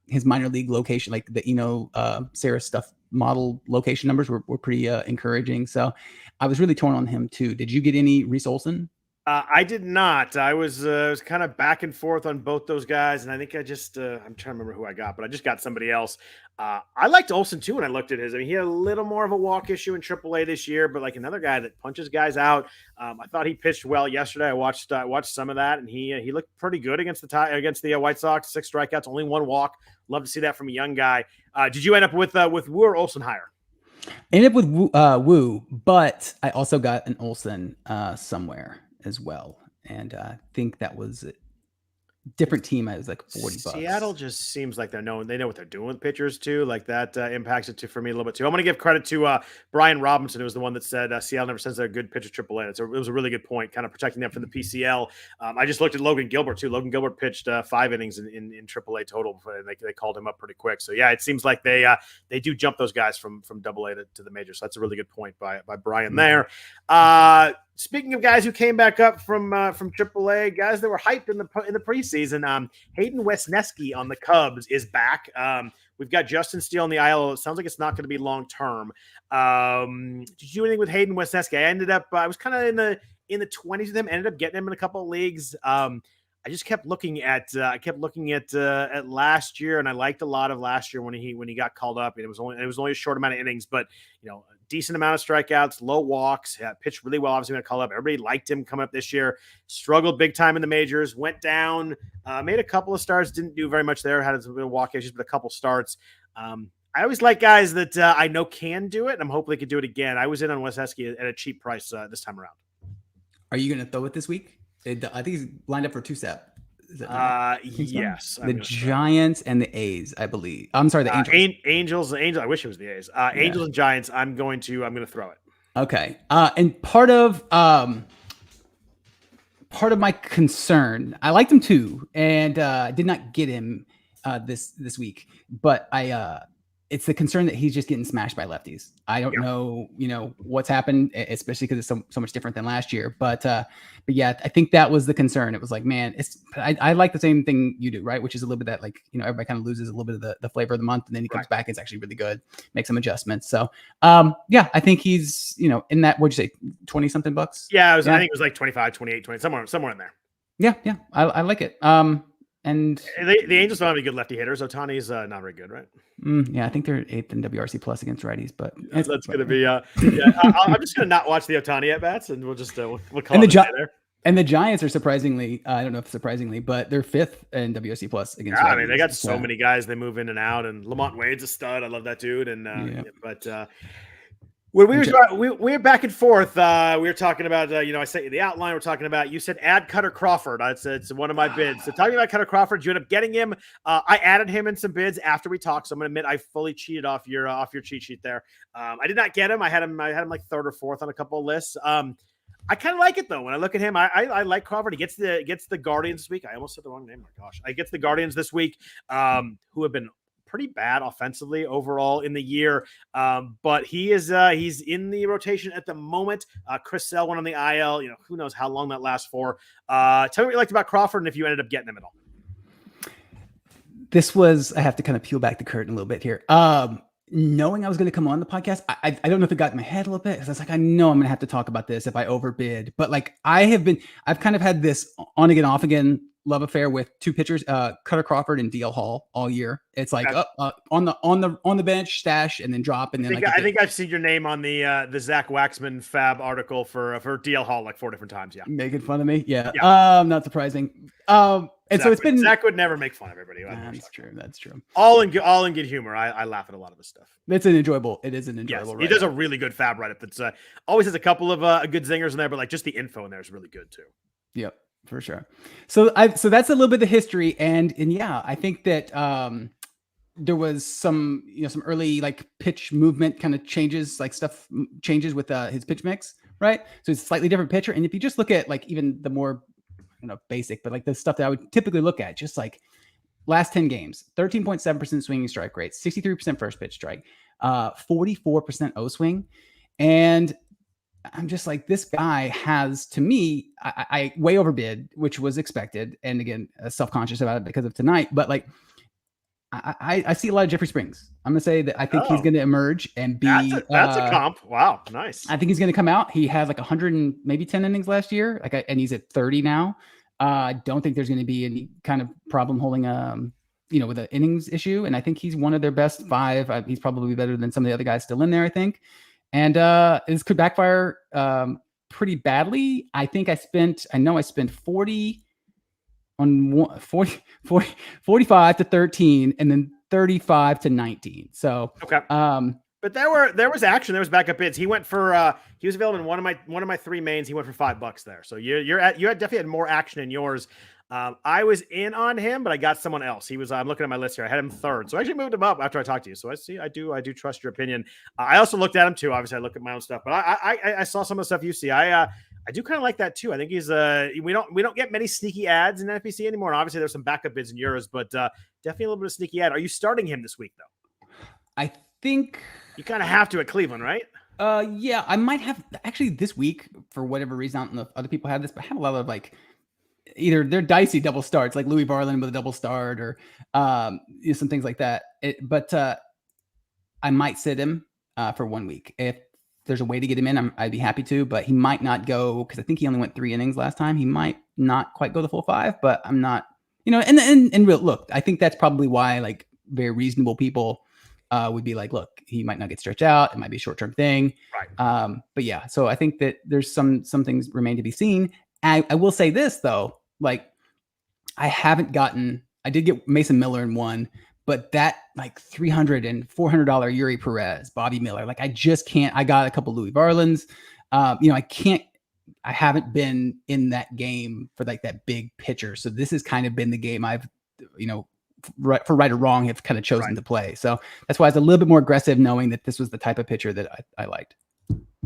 his minor league location, like the Sarah stuff model location numbers were pretty encouraging. So I was really torn on him too. Did you get any Reese Olson? I did not. I was kind of back and forth on both those guys, and I think I just I'm trying to remember who I got, but I just got somebody else. I liked Olson too when I looked at his. I mean, he had a little more of a walk issue in AAA this year, but like another guy that punches guys out. I thought he pitched well yesterday. I watched some of that, and he looked pretty good against the White Sox. 6 strikeouts, only 1 walk. Love to see that from a young guy. Did you end up with Wu or Olson higher? Ended up with Wu, but I also got an Olson somewhere as well, and I think that was different team is like $40. Seattle just seems like they know what they're doing with pitchers too. Like that impacts it for me a little bit too. I'm going to give credit to Brian Robinson, who was the one that said Seattle never sends their good pitcher AAA. It was a really good point, kind of protecting them from the PCL. I just looked at Logan Gilbert too. Logan Gilbert pitched 5 innings in AAA total, and they called him up pretty quick. So yeah, it seems like they do jump those guys from AA to the majors. So that's a really good point by Brian there. Speaking of guys who came back up from AAA, guys that were hyped in the preseason, Hayden Wesneski on the Cubs is back. We've got Justin Steele on the IL. It sounds like it's not going to be long term. Did you do anything with Hayden Wesneski? I ended up I was kind of in the 20s with him. Ended up getting him in a couple of leagues. I just kept looking at last year, and I liked a lot of last year when he got called up. And it was only a short amount of innings, but decent amount of strikeouts, low walks, pitched really well. Obviously, when I call up, everybody liked him coming up this year. Struggled big time in the majors, went down, made a couple of starts, didn't do very much there. Had a bit of walk issues, but a couple starts. I always like guys that I know can do it, and I'm hoping they could do it again. I was in on Wesneski at a cheap price this time around. Are you going to throw it this week? I think he's lined up for 2-step. Yes. The Giants and the A's, I believe. I'm sorry, the Angels. Angels. I wish it was the A's. Angels and Giants. I'm going to throw it. Okay. And part of my concern, I liked him too, and did not get him this week, but it's the concern that he's just getting smashed by lefties. I don't know, what's happened, especially because it's so much different than last year. But yeah, I think that was the concern. It was like, man, I like the same thing you do, right? Which is a little bit that, like, everybody kind of loses a little bit of the flavor of the month, and then he comes back. It's actually really good, make some adjustments. So yeah, I think he's, in that, what'd you say, 20 something bucks? Yeah, I think it was like 25, 28, 20, somewhere in there. Yeah. I like it. And the Angels don't have any good lefty hitters. Otani's not very good, right? Yeah, I think they're 8th in WRC plus against righties, but that's going to be. I'm just going to not watch the Otani at bats, and we'll just we'll call it there. And the Giants are surprisingly, I don't know if surprisingly, but they're 5th in WRC plus against. I mean, they got so many guys. They move in and out, and Lamont Wade's a stud. I love that dude. And but. When we were back and forth, we were talking about, I sent you the outline. We're talking about, you said add Cutter Crawford. It's one of my bids. So talking about Cutter Crawford, you end up getting him. I added him in some bids after we talked. So I'm going to admit I fully cheated off your cheat sheet there. I did not get him. I had him like 3rd or 4th on a couple of lists. I kind of like it though. When I look at him, I like Crawford. He gets the Guardians this week. I almost said the wrong name. My gosh, I gets the Guardians this week, who have been pretty bad offensively overall in the year, but he's in the rotation at the moment. Chris Sale went on the IL. Who knows how long that lasts for. Tell me what you liked about Crawford and if you ended up getting him at all. This was, I have to kind of peel back the curtain a little bit here. Knowing I was going to come on the podcast, I don't know if it got in my head a little bit, because I was like, I know I'm going to have to talk about this if I overbid, but like I've kind of had this on again, off again love affair with 2 pitchers, Cutter Crawford and DL Hall all year. It's like on the bench, stash, and then drop. And then I think I've seen your name on the Zach Waxman FAAB article for DL Hall like 4 different times. Yeah, making fun of me. Yeah. Not surprising. And Zach, so it's been. Zach would never make fun of everybody. That's true. All in good humor. I laugh at a lot of this stuff. It is an enjoyable. Yes, he does a really good FAAB write-up. That's always has a couple of good zingers in there, but like just the info in there is really good too. Yep. For sure. So that's a little bit of the history, and yeah, I think that there was some some early like pitch movement kind of changes, like stuff changes with his pitch mix, right? So it's a slightly different pitcher, and if you just look at like even the more basic, but like the stuff that I would typically look at, just like last 10 games, 13.7% swinging strike rate, 63% first pitch strike, 44% O swing, and I'm just like, this guy has, to me, I way overbid, which was expected. And again, self-conscious about it because of tonight. But like, I see a lot of Jeffrey Springs. I'm going to say that I think he's going to emerge and be. That's a comp. Wow. Nice. I think he's going to come out. He had like 100 and maybe 10 innings last year. And he's at 30 now. I don't think there's going to be any kind of problem holding with an innings issue. And I think he's one of their best 5. He's probably better than some of the other guys still in there, I think. And this could backfire pretty badly. I know I spent 40 on 45 to 13 and then 35 to 19. So, okay. But there was action. There was backup bids. He went for he was available in one of my 3 mains. He went for $5 there. So you definitely had more action in yours. I was in on him, but I got someone else. I'm looking at my list here. I had him third. So I actually moved him up after I talked to you. So I do trust your opinion. I also looked at him too. Obviously I look at my own stuff, but I saw some of the stuff you see. I do kind of like that too. I think he's we don't get many sneaky ads in FPC anymore. And obviously there's some backup bids in yours, but definitely a little bit of sneaky ad. Are you starting him this week though? I think you kind of have to at Cleveland, right? Yeah, I might have actually this week for whatever reason. I don't know if other people have this, but I have a lot of like either they're dicey double starts, like Louis Varland with a double start, or some things like that. But I might sit him for 1 week if there's a way to get him in. I'd be happy to, but he might not go because I think he only went 3 innings last time. He might not quite go the full 5, but I'm not, and real look. I think that's probably why like very reasonable people would be like, look, he might not get stretched out. It might be a short-term thing. Right. But yeah, so I think that there's some things remain to be seen. I will say this though, like I did get Mason Miller in one, but that like $300 and $400 Yuri Perez, Bobby Miller, like I just can't. I got a couple Louis Varlands. I haven't been in that game for like that big pitcher. So this has kind of been the game I've, for right or wrong, have kind of chosen to play. So that's why I was a little bit more aggressive, knowing that this was the type of pitcher that I liked.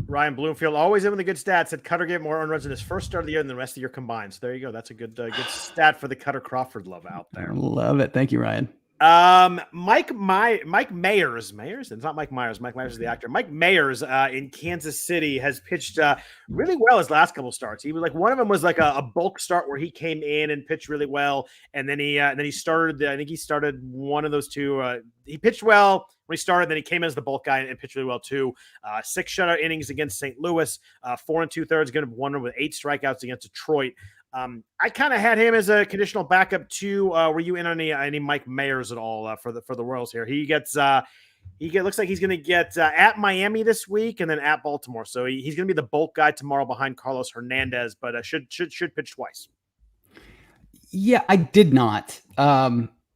Ryan Bloomfield, always in with the good stats, said Cutter gave more earned runs in his first start of the year than the rest of your combined. So there you go. That's a good stat for the Cutter Crawford love out there. Love it. Thank you, Ryan. Mike Mayers. It's not Mike Myers. Mike Myers is the actor. Mike Mayers in Kansas City has pitched really well his last couple starts. He was like, one of them was like a bulk start where he came in and pitched really well, and then he started. I think he started one of those two. He pitched well when he started, then he came in as the bulk guy and pitched really well too. 6 shutout innings against St. Louis, 4 2/3, going to one with 8 strikeouts against Detroit. I kind of had him as a conditional backup too. Were you in on any Mike Mayers at all for the Royals here? He looks like he's going to get at Miami this week and then at Baltimore. So he's going to be the bulk guy tomorrow behind Carlos Hernandez, but should pitch twice. Yeah, I did not.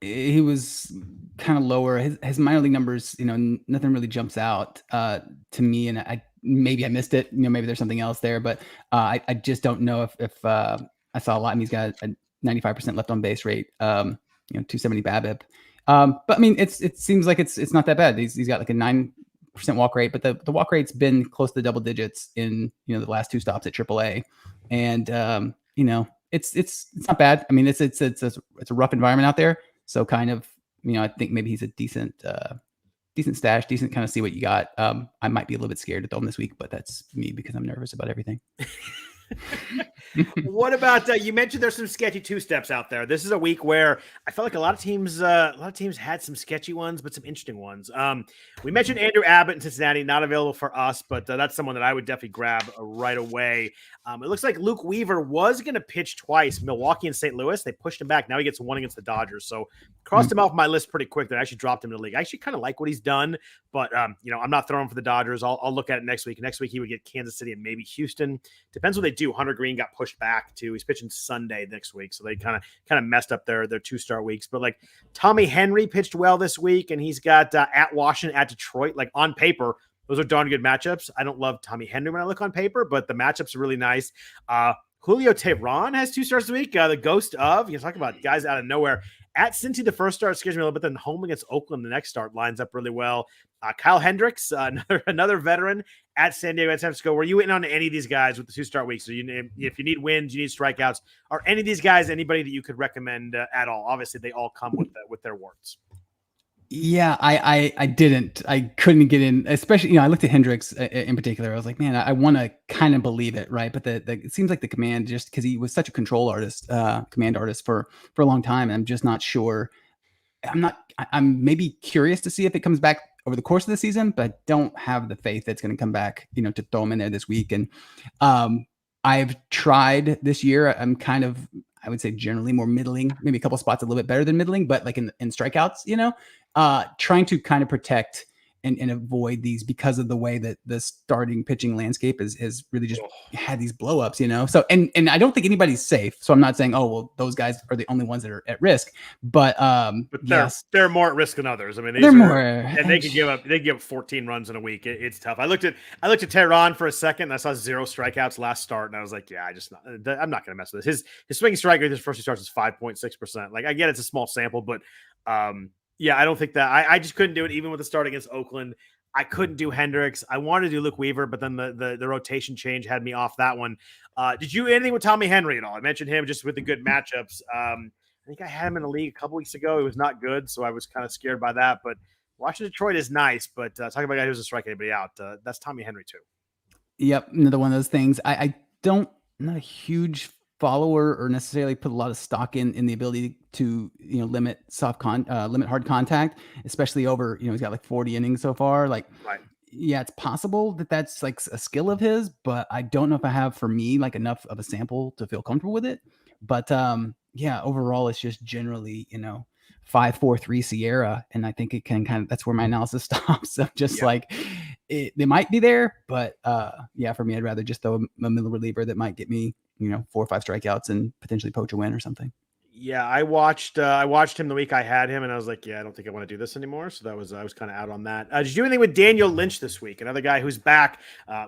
He was kind of lower. His minor league numbers, nothing really jumps out to me, and maybe I missed it. Maybe there's something else there, but I just don't know if I saw a lot. I mean, he's got a 95% left on base rate, 270 BABIP. But I mean, it seems like it's not that bad. He's got like a 9% walk rate, but the walk rate's been close to double digits in the last 2 stops at AAA, and it's not bad. I mean, it's a rough environment out there, so kind of I think maybe he's a decent stash, decent kind of see what you got. I might be a little bit scared to throw him this week, but that's me because I'm nervous about everything. What about you mentioned there's some sketchy 2-steps out there. This is a week where I felt like a lot of teams had some sketchy ones, but some interesting ones. We mentioned Andrew Abbott in Cincinnati, not available for us, but that's someone that I would definitely grab right away. It looks like Luke Weaver was going to pitch twice, Milwaukee and St. Louis. They pushed him back. Now he gets 1 against the Dodgers. So crossed him off my list pretty quick. They actually dropped him in the league. I actually kind of like what he's done, but I'm not throwing for the Dodgers. I'll look at it next week. Next week he would get Kansas City and maybe Houston. Depends what they do. Hunter Green got pushed back too. He's pitching Sunday next week, so they kind of messed up their 2-start weeks. But like Tommy Henry pitched well this week, and he's got at Washington, at Detroit. Like on paper, those are darn good matchups. I don't love Tommy Henry when I look on paper, but the matchups are really nice. Julio Teheran has 2 starts this week. The ghost of, you talk about guys out of nowhere. At Cincy, the first start scares me a little bit. Then home against Oakland, the next start lines up really well. Kyle Hendricks, another veteran at San Diego and San Francisco. Were you in on any of these guys with the 2-start weeks? So if you need wins, you need strikeouts. Are any of these guys anybody that you could recommend at all? Obviously, they all come with their warts. Yeah, I didn't. I couldn't get in, especially, I looked at Hendricks in particular. I was like, man, I want to kind of believe it, right? But it seems like the command, just because he was such a command artist for a long time, I'm just not sure. I'm maybe curious to see if it comes back over the course of the season, but don't have the faith that's going to come back, to throw him in there this week. And I've tried this year. I'm kind of, I would say generally more middling, maybe a couple spots a little bit better than middling, but like in strikeouts, trying to kind of protect and avoid these because of the way that the starting pitching landscape is really just had these blowups, you know? So, and I don't think anybody's safe. So I'm not saying, oh, well, those guys are the only ones that are at risk, but they're more at risk than others. I mean, they're more, and they give up 14 runs in a week. It's tough. I looked at Tehran for a second, and I saw 0 strikeouts last start, and I was like, yeah, I'm not going to mess with this. His swinging strike rate his first 2 starts is 5.6%. Like, I get it's a small sample, but yeah, I don't think that I just couldn't do it even with the start against Oakland. I couldn't do Hendricks. I wanted to do Luke Weaver, but then the rotation change had me off that one. Did you anything with Tommy Henry at all? I mentioned him just with the good matchups. I think I had him in the league a couple weeks ago. It was not good, so I was kind of scared by that. But watching Detroit is nice, but talking about a guy who doesn't strike anybody out, that's Tommy Henry too. Yep, another one of those things. I'm not a huge follower or necessarily put a lot of stock in the ability to limit limit hard contact, especially over he's got like 40 innings so far. Like, right. Yeah, it's possible that that's like a skill of his, but I don't know if I have for me like enough of a sample to feel comfortable with it. But yeah, overall it's just generally 5-4-3 Sierra, and I think it can kind of that's where my analysis stops. So just like they might be there, but yeah, for me I'd rather just throw a middle reliever that might get me 4 or 5 strikeouts and potentially poach a win or something. Yeah, I watched him the week I had him, and I was like, yeah, I don't think I want to do this anymore. So I was kind of out on that. Did you do anything with Daniel Lynch this week? Another guy who's back,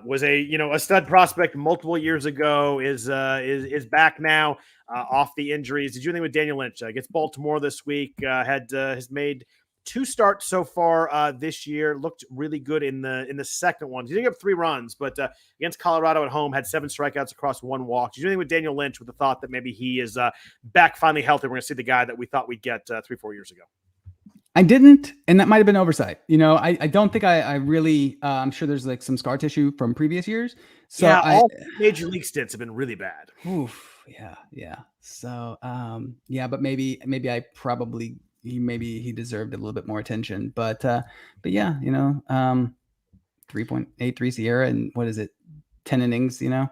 was a stud prospect multiple years ago, is back now off the injuries. Did you do anything with Daniel Lynch? Gets Baltimore this week. Has made 2 starts so far this year. Looked really good in the second one. He didn't get 3 runs, but against Colorado at home, had 7 strikeouts across 1 walk. Did you do anything with Daniel Lynch with the thought that maybe he is back finally healthy? We're going to see the guy that we thought we'd get 3-4 years ago. I didn't, and that might have been oversight. I don't think I really. I'm sure there's like some scar tissue from previous years. So yeah, all major league stints have been really bad. Oof, yeah. So yeah, but maybe I probably. He deserved a little bit more attention, but yeah, 3.83 Sierra, and what is it, 10 innings, yeah.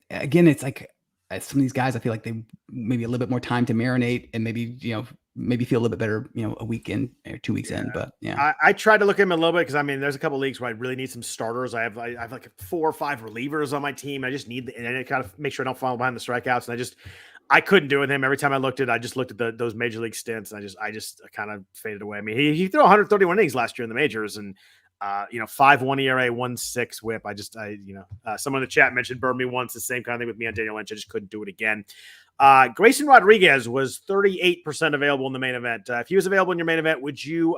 Again, it's like some of these guys, I feel like they maybe a little bit more time to marinate and maybe feel a little bit better, a week in or 2 weeks in. But yeah, I tried to look at him a little bit because I mean, there's a couple of leagues where I really need some starters. I have like 4 or 5 relievers on my team. I just need and I kind of make sure I don't fall behind the strikeouts, and I couldn't do it with him. Every time I looked at it, I just looked at those major league stints, and I just kind of faded away. I mean, he threw 131 innings last year in the majors, and 5.1 ERA, 1.6 WHIP. Someone in the chat mentioned burned me once. The same kind of thing with me on Daniel Lynch. I just couldn't do it again. Grayson Rodriguez was 38% available in the main event. If he was available in your main event, would you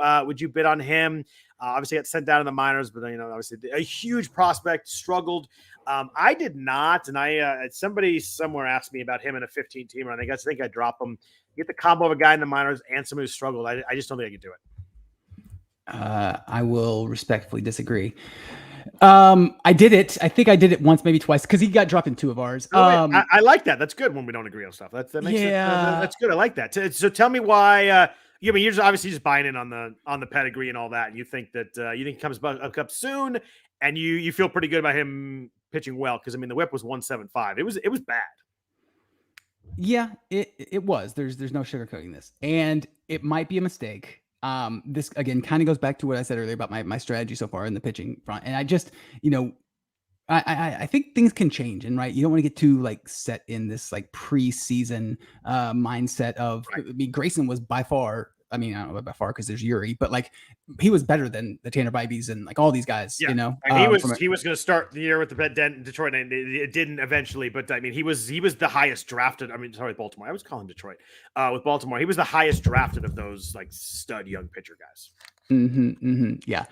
bid on him? Obviously got sent down in the minors, but obviously a huge prospect, struggled. I did not, and somebody somewhere asked me about him in a 15-teamer, and I think I drop him. Get the combo of a guy in the minors and somebody who struggled. I just don't think I could do it. I will respectfully disagree. I did it. I think I did it once, maybe twice, because he got dropped in 2 of ours. I like that. That's good when we don't agree on stuff. That makes that's good. I like that. So tell me why. You're just obviously just buying in on the pedigree and all that. And you think that you think he comes up soon, and you feel pretty good about him pitching well, because I mean the WHIP was 1.75. It was bad. Yeah, it was. There's no sugarcoating this, and it might be a mistake. This again kind of goes back to what I said earlier about my strategy so far in the pitching front, and I just I think things can change, and you don't want to get too like set in this like preseason mindset of. Right. I mean, Grayson was by far. I mean, I don't know by far because there's Yuri, but like he was better than the Tanner Bibees and like all these guys. Yeah. And he was going to start the year with the Dent in Detroit, and it didn't eventually. But I mean, he was the highest drafted. I mean, sorry, Baltimore. I was calling Detroit with Baltimore. He was the highest drafted of those like stud young pitcher guys. Yeah,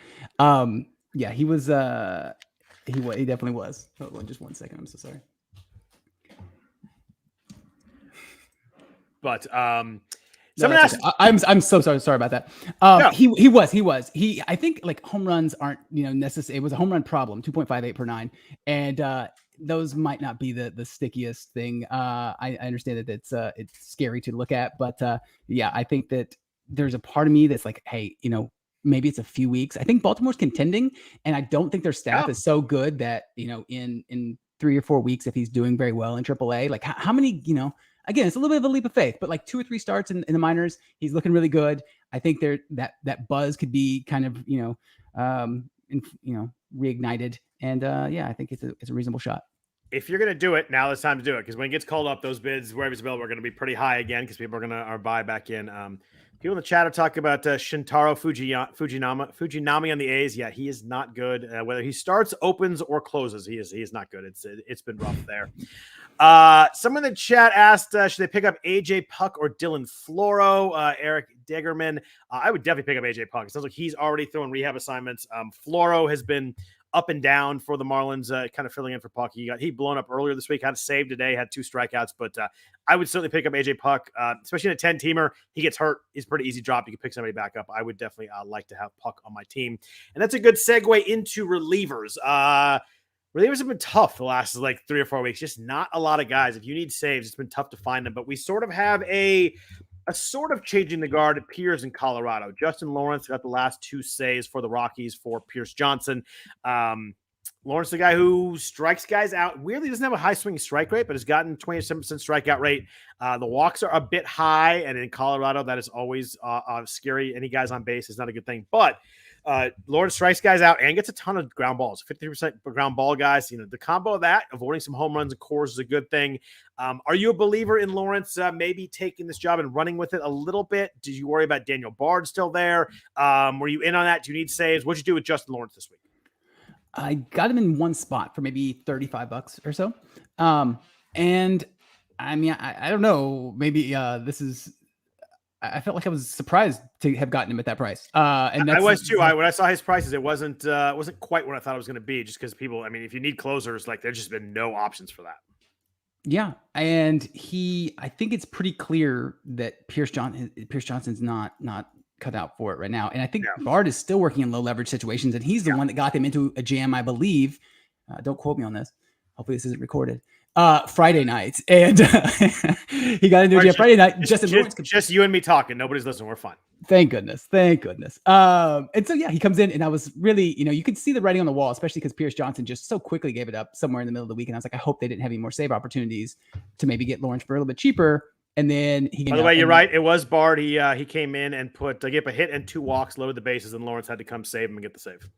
yeah. He was. He definitely was. Hold on, just 1 second. I'm so sorry. But someone asked. I'm so sorry about that. No. He was. I think like home runs aren't necessary. It was a home run problem, 2.58 per 9, and those might not be the stickiest thing. I understand that it's scary to look at, but yeah, I think that there's a part of me that's like, hey, maybe it's a few weeks. I think Baltimore's contending, and I don't think their staff is so good that in 3 or 4 weeks, if he's doing very well in AAA, like how many again, it's a little bit of a leap of faith, but like 2 or 3 starts in the minors, he's looking really good. I think that buzz could be kind of, reignited. And I think it's a reasonable shot. If you're going to do it, now it's time to do it, because when it gets called up, those bids, wherever it's available, are going to be pretty high again, because people are going to buy back in. People in the chat are talking about Shintaro Fujinami on the A's. Yeah, he is not good. Whether he starts, opens, or closes, he is not good. It's been rough there. Someone in the chat asked, should they pick up AJ Puck or Dylan Floro? Eric Degerman. I would definitely pick up AJ Puck. It sounds like he's already throwing rehab assignments. Floro has been up and down for the Marlins, kind of filling in for Puck. He blown up earlier this week, had a save today, had 2 strikeouts, but I would certainly pick up AJ Puck, especially in a 10-teamer. He gets hurt. He's a pretty easy drop. You can pick somebody back up. I would definitely like to have Puck on my team. And that's a good segue into relievers. Relievers have been tough the last 3 or 4 weeks. Just not a lot of guys. If you need saves, it's been tough to find them. But we sort of have a sort of changing the guard at Piers in Colorado. Justin Lawrence got the last 2 saves for the Rockies for Pierce Johnson. Lawrence, the guy who strikes guys out, weirdly doesn't have a high swinging strike rate, but has gotten 27% strikeout rate. The walks are a bit high, and in Colorado, that is always scary. Any guys on base is not a good thing. But Lawrence strikes guys out and gets a ton of ground balls, 53% ground ball guys. The combo of that, avoiding some home runs and cores is a good thing. Are you a believer in Lawrence maybe taking this job and running with it a little bit? Did you worry about Daniel Bard still there? Were you in on that? Do you need saves? What'd you do with Justin Lawrence this week? I got him in one spot for maybe $35 or so. And I mean, I don't know, maybe I felt like I was surprised to have gotten him at that price. And I was too. When I saw his prices, it wasn't quite what I thought it was going to be, just because people, I mean, if you need closers, there's just been no options for that. Yeah. And I think it's pretty clear that Pierce Johnson's not cut out for it right now. And I think Bard is still working in low leverage situations, and he's the one that got him into a jam, I believe. Don't quote me on this. Hopefully this isn't recorded. Friday night. And he got into a jam Friday night. Just you and me talking. Nobody's listening. We're fine. Thank goodness. And so, he comes in, and I was really, you could see the writing on the wall, especially because Pierce Johnson just so quickly gave it up somewhere in the middle of the week. And I was like, I hope they didn't have any more save opportunities to maybe get Lawrence for a little bit cheaper. And then by the way, you're right. It was Bard. He came in and gave a hit and 2 walks, loaded the bases, and Lawrence had to come save him and get the save.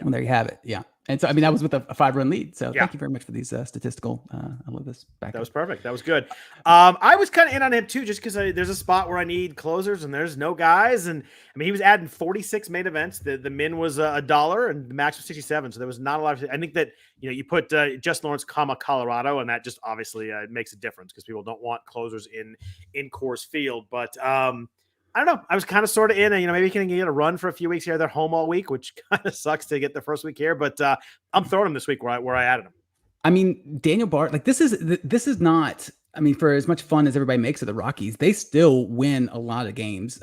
Well, there you have it. Yeah. And so, I mean, that was with a 5-run lead. So thank you very much for these statistical. I love this back. That was perfect. That was good. I was kind of in on him too, just because there's a spot where I need closers and there's no guys. And I mean, he was adding 46 main events. The min was $1 and the max was 67. So there was not a lot of, I think that, you put Justin Lawrence, Colorado, and that just obviously makes a difference because people don't want closers in Coors Field. But I don't know. I was kind of sort of in, maybe he can get a run for a few weeks here. They're home all week, which kind of sucks to get the first week here, but I'm throwing him this week where I added him. I mean, Daniel Bard, this is not, I mean, for as much fun as everybody makes of the Rockies, they still win a lot of games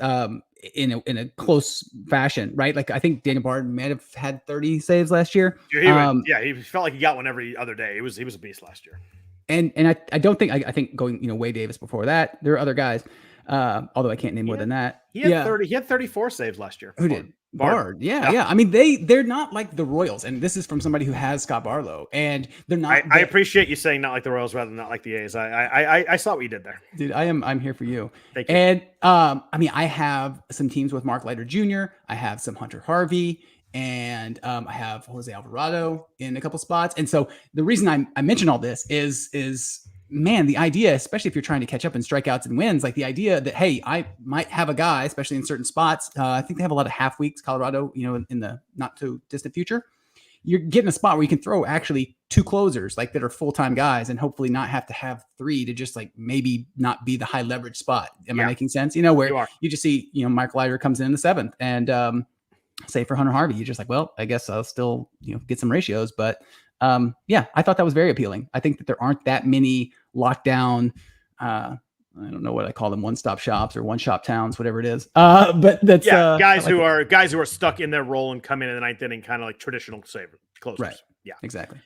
in a close fashion, right? I think Daniel Bard might have had 30 saves last year. He felt like he got one every other day. He was a beast last year. And I don't think, I think going, Wade Davis before that, there are other guys. Although I can't name more than that. He had 34 saves last year. Who did? Bard. Yeah. I mean, they're not like the Royals, and this is from somebody who has Scott Barlow, and they're not. I appreciate you saying not like the Royals rather than not like the A's. I saw what you did there, dude. I'm here for you. Thank you. And I mean, I have some teams with Mark Leiter Jr. I have some Hunter Harvey, and I have Jose Alvarado in a couple spots. And so the reason I mention all this is. Man, the idea, especially if you're trying to catch up in strikeouts and wins, the idea that, hey, I might have a guy, especially in certain spots. I think they have a lot of half weeks, Colorado, in the not too distant future. You're getting a spot where you can throw actually 2 closers that are full-time guys and hopefully not have to have 3 to just maybe not be the high leverage spot. Am I making sense? Where you just see, Mike Leiter comes in the 7th and say for Hunter Harvey, you're just well, I guess I'll still, get some ratios, but I thought that was very appealing. I think that there aren't that many lockdown, I don't know what I call them, one-stop shops or one-shop towns, whatever it is. But that's guys who are stuck in their role and come in the 9th inning, kind of like traditional closers. Right. Yeah, exactly.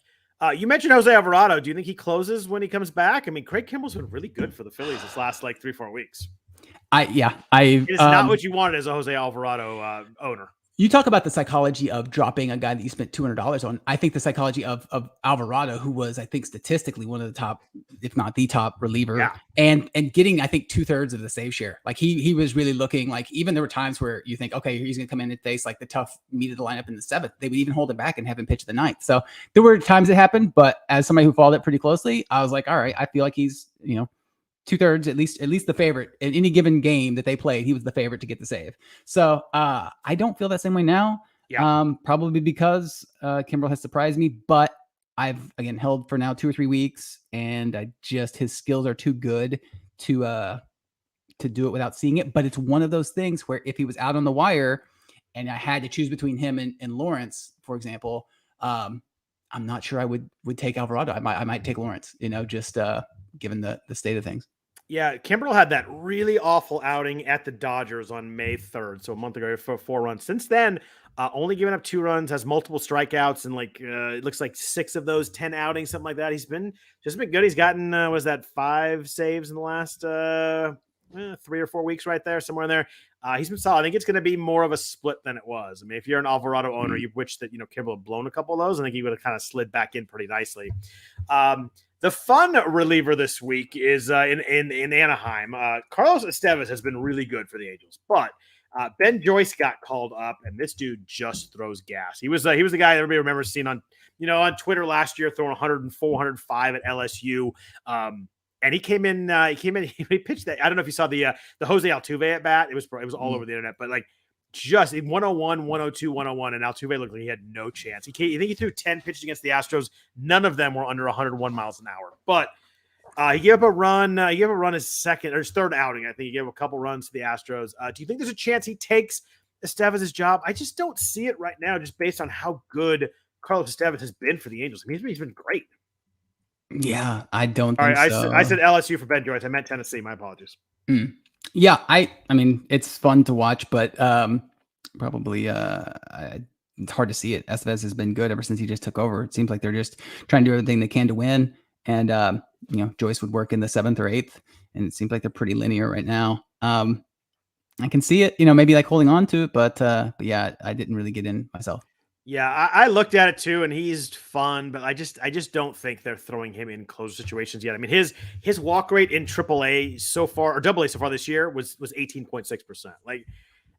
You mentioned Jose Alvarado. Do you think he closes when he comes back? I mean, Craig Kimball's been really good for the Phillies this last 3-4 weeks. It's not what you wanted as a Jose Alvarado owner. You talk about the psychology of dropping a guy that you spent $200 on. I think the psychology of Alvarado, who was, I think, statistically one of the top, if not the top reliever, and getting, I think, 2/3 of the save share. Like he was really looking like, even there were times where you think, okay, he's going to come in and face like the tough meat of the lineup in the 7th. They would even hold him back and have him pitch the 9th. So there were times it happened, but as somebody who followed it pretty closely, I was like, all right, I feel like he's, 2/3, at least the favorite in any given game that they played. He was the favorite to get the save. So I don't feel that same way now. Probably because Kimbrel has surprised me, but I've again held for now 2 or 3 weeks, and his skills are too good to do it without seeing it. But it's one of those things where if he was out on the wire and I had to choose between him and Lawrence, for example, I'm not sure I would take Alvarado. I might take Lawrence, just given the state of things. Yeah, Kimbrel had that really awful outing at the Dodgers on May 3rd, so a month ago, for 4 runs. Since then, only given up 2 runs, has multiple strikeouts, and it looks like 6 of those 10 outings, something like that. He's been good. He's gotten 5 saves in the last 3 or 4 weeks, right there, somewhere in there. He's been solid. I think it's going to be more of a split than it was. I mean, if you're an Alvarado owner, you wish that Kimbrel had blown a couple of those. I think he would have kind of slid back in pretty nicely. The fun reliever this week is in Anaheim. Carlos Estevez has been really good for the Angels, but Ben Joyce got called up, and this dude just throws gas. He was the guy that everybody remembers seeing on Twitter last year, throwing 104, 105 at LSU. And he came in. He pitched that. I don't know if you saw the Jose Altuve at bat. It was all over the internet, but just in 101, 102, 101, and Altuve looked like he had no chance. I think he threw 10 pitches against the Astros. None of them were under 101 miles an hour. But he gave up a run. He gave a run his third outing. I think he gave a couple runs to the Astros. Do you think there's a chance he takes Estevez's job? I just don't see it right now, just based on how good Carlos Estevez has been for the Angels. I mean, he's been great. Yeah, I don't think so. I said LSU for Ben Joyce. I meant Tennessee. My apologies. Yeah, I mean, it's fun to watch, but probably it's hard to see it. Estevez has been good ever since he just took over. It seems like they're just trying to do everything they can to win. And, Joyce would work in the 7th or 8th, and it seems like they're pretty linear right now. I can see it, maybe holding on to it, but yeah, I didn't really get in myself. Yeah, I looked at it too, and he's fun, but I just don't think they're throwing him in close situations yet. I mean, his walk rate in AAA so far, or AA so far this year, was 18.6%.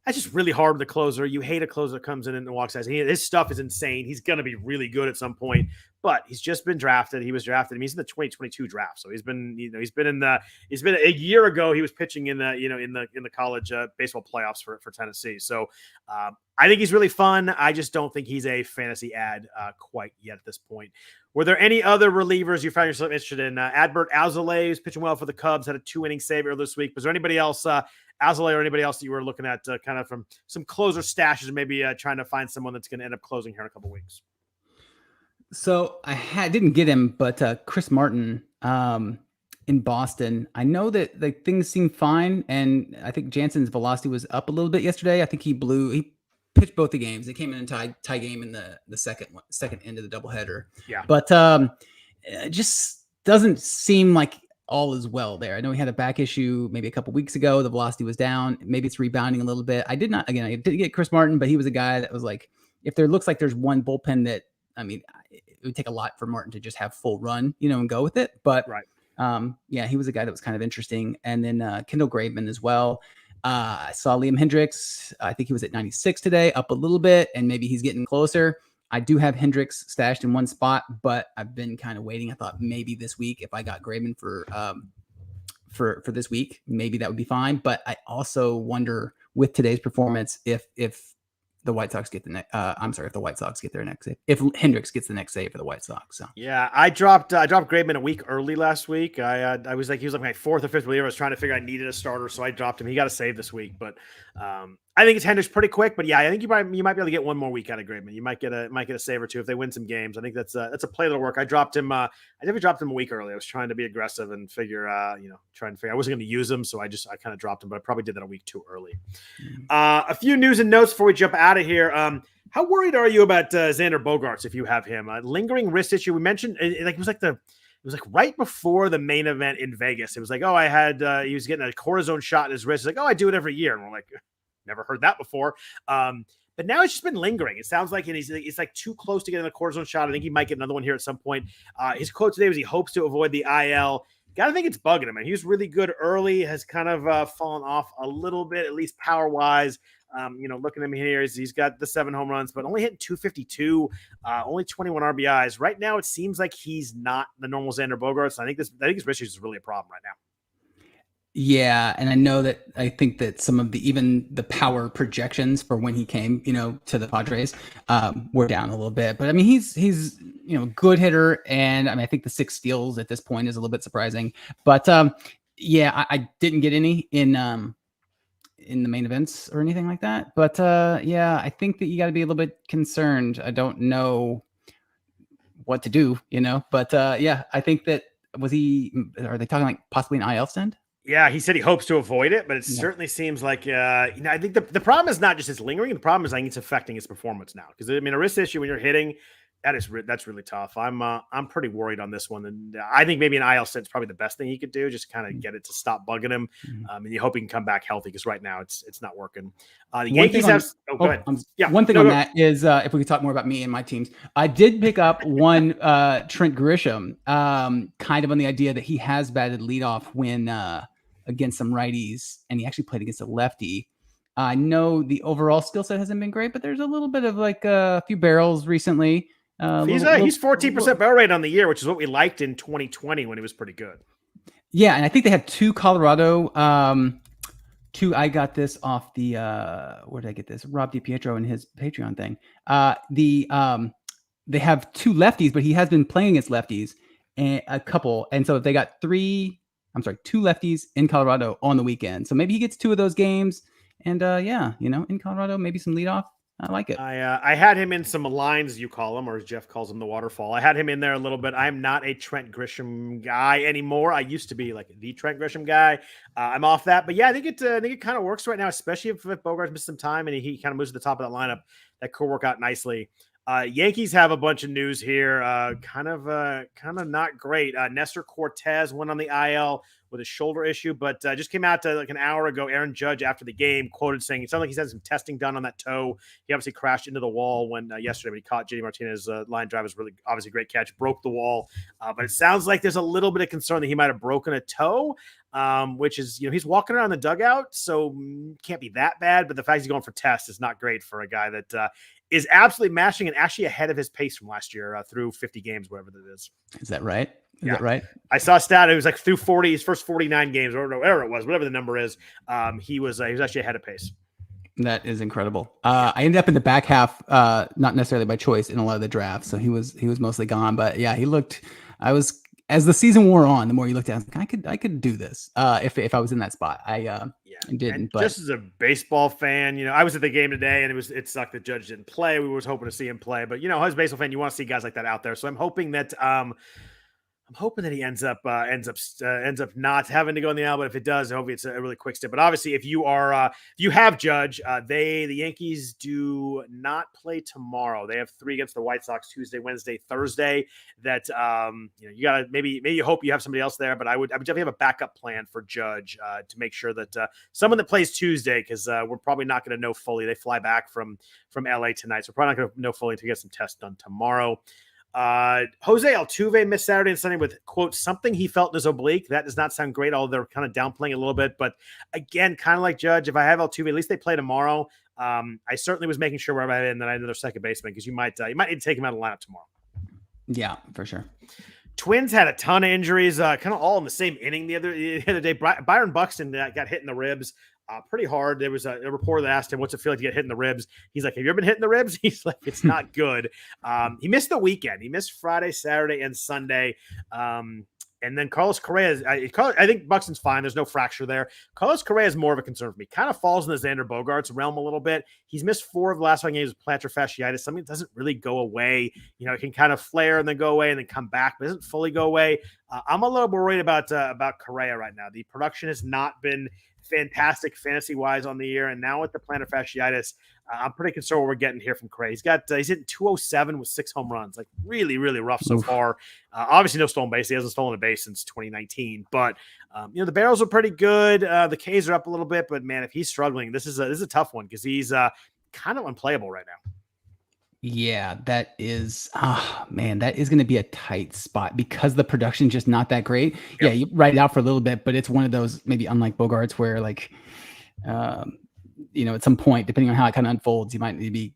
That's just really hard with the closer. You hate a closer that comes in and walks guys. His stuff is insane. He's going to be really good at some point, but he's just been drafted. He was drafted. I mean, he's in the 2022 draft. So he's been a year ago. He was pitching in the college baseball playoffs for Tennessee. So I think he's really fun. I just don't think he's a fantasy ad quite yet at this point. Were there any other relievers you found yourself interested in? Adbert Alzolay is pitching well for the Cubs, had a 2-inning save earlier this week. Was there anybody else, Alzolay or anybody else that you were looking at kind of from some closer stashes and maybe trying to find someone that's going to end up closing here in a couple weeks? So I didn't get him, but Chris Martin in Boston, I know that things seem fine, and I think Jansen's velocity was up a little bit yesterday. I think he pitched both the games. They came in and tie game in the second end of the doubleheader. Yeah, but it just doesn't seem like all is well there. I know he had a back issue maybe a couple weeks ago. The velocity was down. Maybe it's rebounding a little bit. I did get Chris Martin, but he was a guy that was if there looks like there's one bullpen that, I mean, it would take a lot for Martin to just have full run, and go with it. But right. Yeah, he was a guy that was kind of interesting. And then Kendall Graveman as well. I saw Liam Hendricks. I think he was at 96 today, up a little bit, and maybe he's getting closer. I do have Hendricks stashed in one spot, but I've been kind of waiting. I thought maybe this week, if I got Graveman for this week, maybe that would be fine. But I also wonder with today's performance if the White Sox get if the White Sox get their next save, if Hendricks gets the next save for the White Sox. So yeah, I dropped Graveman a week early last week. He was he was my 4th or 5th reliever. I was trying to figure I needed a starter, so I dropped him. He got a save this week, but I think it's Hendricks pretty quick. But yeah, I think you might be able to get one more week out of Graveman. You might get a save or two if they win some games. I think that's a play that'll work. I dropped him. I never dropped him a week early. I was trying to be aggressive and figure I wasn't going to use him, so I kind of dropped him. But I probably did that a week too early. A few news and notes before we jump out of here. How worried are you about Xander Bogaerts if you have him? Lingering wrist issue. We mentioned it was right before the main event in Vegas. It was he was getting a cortisone shot in his wrist. He's I do it every year. And we're never heard that before. but now it's just been lingering. It sounds like it's like too close to getting the cortisone shot. I think he might get another one here at some point. His quote today was he hopes to avoid the IL. Gotta think it's bugging him, and he was really good early, has kind of fallen off a little bit, at least power wise. Looking at him here, he's got the 7 home runs, but only hitting 252, only 21 RBIs. Right now, it seems like he's not the normal Xander Bogaerts. I think his wrist is really a problem right now. Yeah, and I think that some of even the power projections for when he came, to the Padres, were down a little bit. But I mean, he's a good hitter, and I mean, I think the 6 steals at this point is a little bit surprising. But yeah, I didn't get any in the main events or anything like that. But yeah, I think that you got to be a little bit concerned. I don't know what to do, But yeah, I think that are they talking like possibly an IL stint? Yeah, he said he hopes to avoid it, but it certainly seems like, I think the problem is not just his lingering. The problem is I think it's affecting his performance now. Because, I mean, a wrist issue when you're hitting, that's really tough. I'm pretty worried on this one. And I think maybe an IL stint is probably the best thing he could do. Just kind of get it to stop bugging him. And you hope he can come back healthy because right now it's not working. The Yankees have – go ahead. One thing on that is if we could talk more about me and my teams. I did pick up one Trent Grisham, kind of on the idea that he has batted leadoff when against some righties, and he actually played against a lefty. I know the overall skill set hasn't been great, but there's a little bit of like a few barrels recently. He's 14% barrel rate on the year, which is what we liked in 2020 when he was pretty good. Yeah, and I think they have 2 Colorado. I got this off the where did I get this? Rob DiPietro and his Patreon thing. They have 2 lefties, but he has been playing against lefties and a couple, and so they got 2 lefties in Colorado on the weekend. So maybe he gets 2 of those games. And in Colorado, maybe some leadoff. I like it. I had him in some lines, you call them, or as Jeff calls them, the waterfall. I had him in there a little bit. I'm not a Trent Grisham guy anymore. I used to be like the Trent Grisham guy. I'm off that. But yeah, I think it kind of works right now, especially if Bogaerts missed some time and he kind of moves to the top of that lineup. That could work out nicely. Yankees have a bunch of news here. Kind of not great. Nestor Cortez went on the IL with a shoulder issue, but just came out like an hour ago. Aaron Judge, after the game, quoted saying it sounded like he's had some testing done on that toe. He obviously crashed into the wall when yesterday when he caught JD Martinez's line drive. It was really obviously a great catch, broke the wall. But it sounds like there's a little bit of concern that he might have broken a toe, which is, he's walking around the dugout, so can't be that bad. But the fact he's going for tests is not great for a guy that is absolutely mashing and actually ahead of his pace from last year through 50 games, whatever that is. Is that right? Is that right? I saw a stat. It was like through his first 49 games or whatever it was, whatever the number is. He was actually ahead of pace. That is incredible. I ended up in the back half, not necessarily by choice in a lot of the drafts. So he was mostly gone, but yeah, as the season wore on, the more you looked at it, I was like, I could do this. If I was in that spot, I didn't. But just as a baseball fan, I was at the game today, and it sucked that Judge didn't play. We were hoping to see him play, but as a baseball fan, you want to see guys like that out there. So I'm hoping that he ends up not having to go in the IL. But if it does, hopefully it's a really quick step. But obviously, if you have Judge, the Yankees do not play tomorrow. They have 3 against the White Sox Tuesday, Wednesday, Thursday. That you gotta maybe you hope you have somebody else there. But I would definitely have a backup plan for Judge to make sure that someone that plays Tuesday, because we're probably not going to know fully. They fly back from LA tonight, so we're probably not going to know fully to get some tests done tomorrow. Jose Altuve missed Saturday and Sunday with, quote, something he felt in his oblique. That does not sound great, although they're kind of downplaying a little bit. But again, kind of like Judge, if I have Altuve, at least they play tomorrow. I certainly was making sure wherever I had that I had another second baseman, because you might need to take him out of the lineup tomorrow. Yeah, for sure. Twins had a ton of injuries, kind of all in the same inning the other day. Byron Buxton got hit in the ribs pretty hard. There was a reporter that asked him, what's it feel like to get hit in the ribs? He's like, have you ever been hit in the ribs? He's like, it's not good. He missed the weekend. He missed Friday, Saturday, and Sunday. And then Carlos Correa, I think Buxton's fine. There's no fracture there. Carlos Correa is more of a concern for me. Kind of falls in the Xander Bogaerts realm a little bit. He's missed 4 of the last 5 games with plantar fasciitis. Something that doesn't really go away. It can kind of flare and then go away and then come back, but doesn't fully go away. I'm a little worried about Correa right now. The production has not been fantastic fantasy-wise on the year, and now with the plantar fasciitis, I'm pretty concerned what we're getting here from Correa. He's hitting 207 with 6 home runs, like really, really rough so far. Obviously, no stolen base. He hasn't stolen a base since 2019. But the barrels are pretty good. The Ks are up a little bit, but man, if he's struggling, this is a tough one because he's kind of unplayable right now. Yeah, that is, man, that is going to be a tight spot because the production's just not that great. Yep. Yeah, you write it out for a little bit, but it's one of those, maybe unlike Bogarts, where like, at some point, depending on how it kind of unfolds, you might need to be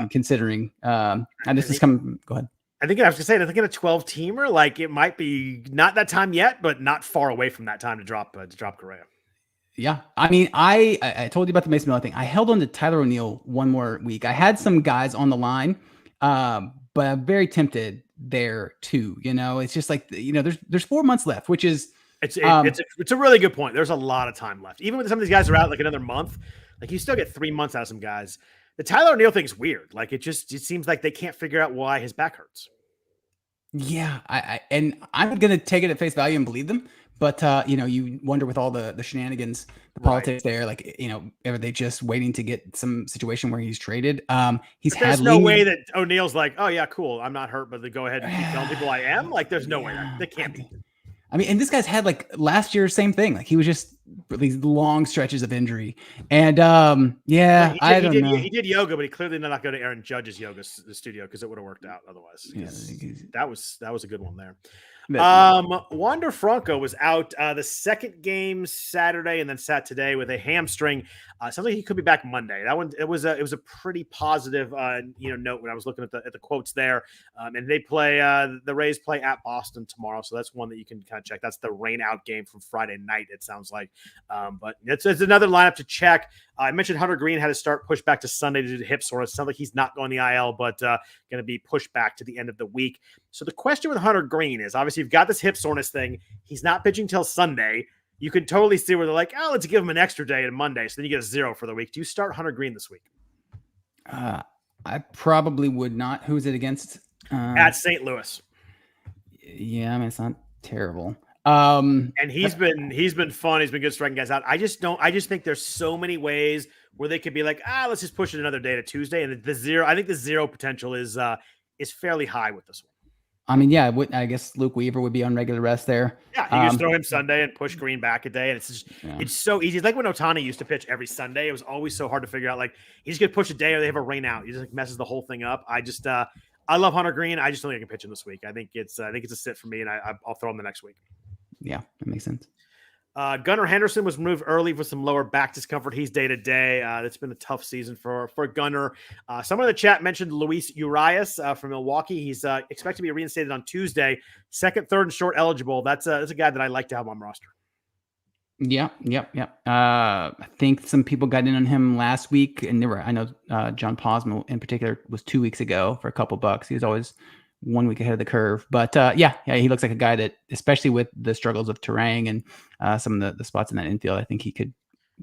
considering. And this is coming. Go ahead. I think I was gonna say, I think in a 12-teamer, like it might be not that time yet, but not far away from that time to drop Correa. Yeah, I mean, I told you about the Mason Miller thing. I held on to Tyler O'Neill one more week. I had some guys on the line, but I'm very tempted there too. It's just like there's 4 months left, which is it's a really good point. There's a lot of time left, even when some of these guys are out like another month. Like you still get 3 months out of some guys. The Tyler O'Neill thing's weird. Like it seems like they can't figure out why his back hurts. Yeah, and I'm gonna take it at face value and believe them. But you wonder with all the shenanigans, the politics there, like are they just waiting to get some situation where he's traded? There's no way that O'Neill's like, oh yeah, cool, I'm not hurt, but they go ahead and keep telling people I am. Like, there's no way that can't be. I mean, and this guy's had like last year, same thing. Like he was just these long stretches of injury, and I don't know. He did yoga, but he clearly did not go to Aaron Judge's yoga studio because it would have worked out otherwise. Yeah, that was a good one there. Wander Franco was out the second game Saturday and then sat today with a hamstring. Sounds like he could be back Monday. That one, it was a pretty positive note when I was looking at the quotes there. And they play the Rays play at Boston tomorrow, so that's one that you can kind of check. That's the rain out game from Friday night, it sounds like. But it's another lineup to check. I mentioned Hunter Green had to start pushed back to Sunday due to hip soreness. Sounds like he's not going the IL, but going to be pushed back to the end of the week. So the question with Hunter Green is, obviously you've got this hip soreness thing. He's not pitching till Sunday. You can totally see where they're like, oh, let's give him an extra day on Monday. So then you get a 0 for the week. Do you start Hunter Green this week? I probably would not. Who's it against? At St. Louis. Yeah, I mean, it's not terrible. And he's been fun. He's been good striking guys out. I just think there's so many ways where they could be like, let's just push it another day to Tuesday. And the 0, I think the 0 potential is fairly high with this one. I mean, yeah, I guess Luke Waiver would be on regular rest there. Yeah, you just throw him Sunday and push Green back a day, and it's so easy. It's like when Ohtani used to pitch every Sunday. It was always so hard to figure out. Like he's gonna push a day, or they have a rain out. He just messes the whole thing up. I love Hunter Green. I just don't think I can pitch him this week. I think it's a sit for me, and I'll throw him the next week. Yeah, that makes sense. Gunnar Henderson was removed early with some lower back discomfort. He's day to day. It's been a tough season for Gunnar. Someone in the chat mentioned Luis Urias from Milwaukee. He's expected to be reinstated on Tuesday. Second, third, and short eligible. That's a guy that I like to have on my roster. Yeah. I think some people got in on him last week, and I know John Posma in particular was 2 weeks ago for a couple bucks. He was always 1 week ahead of the curve, but he looks like a guy that, especially with the struggles of Turang and some of the spots in that infield, I think he could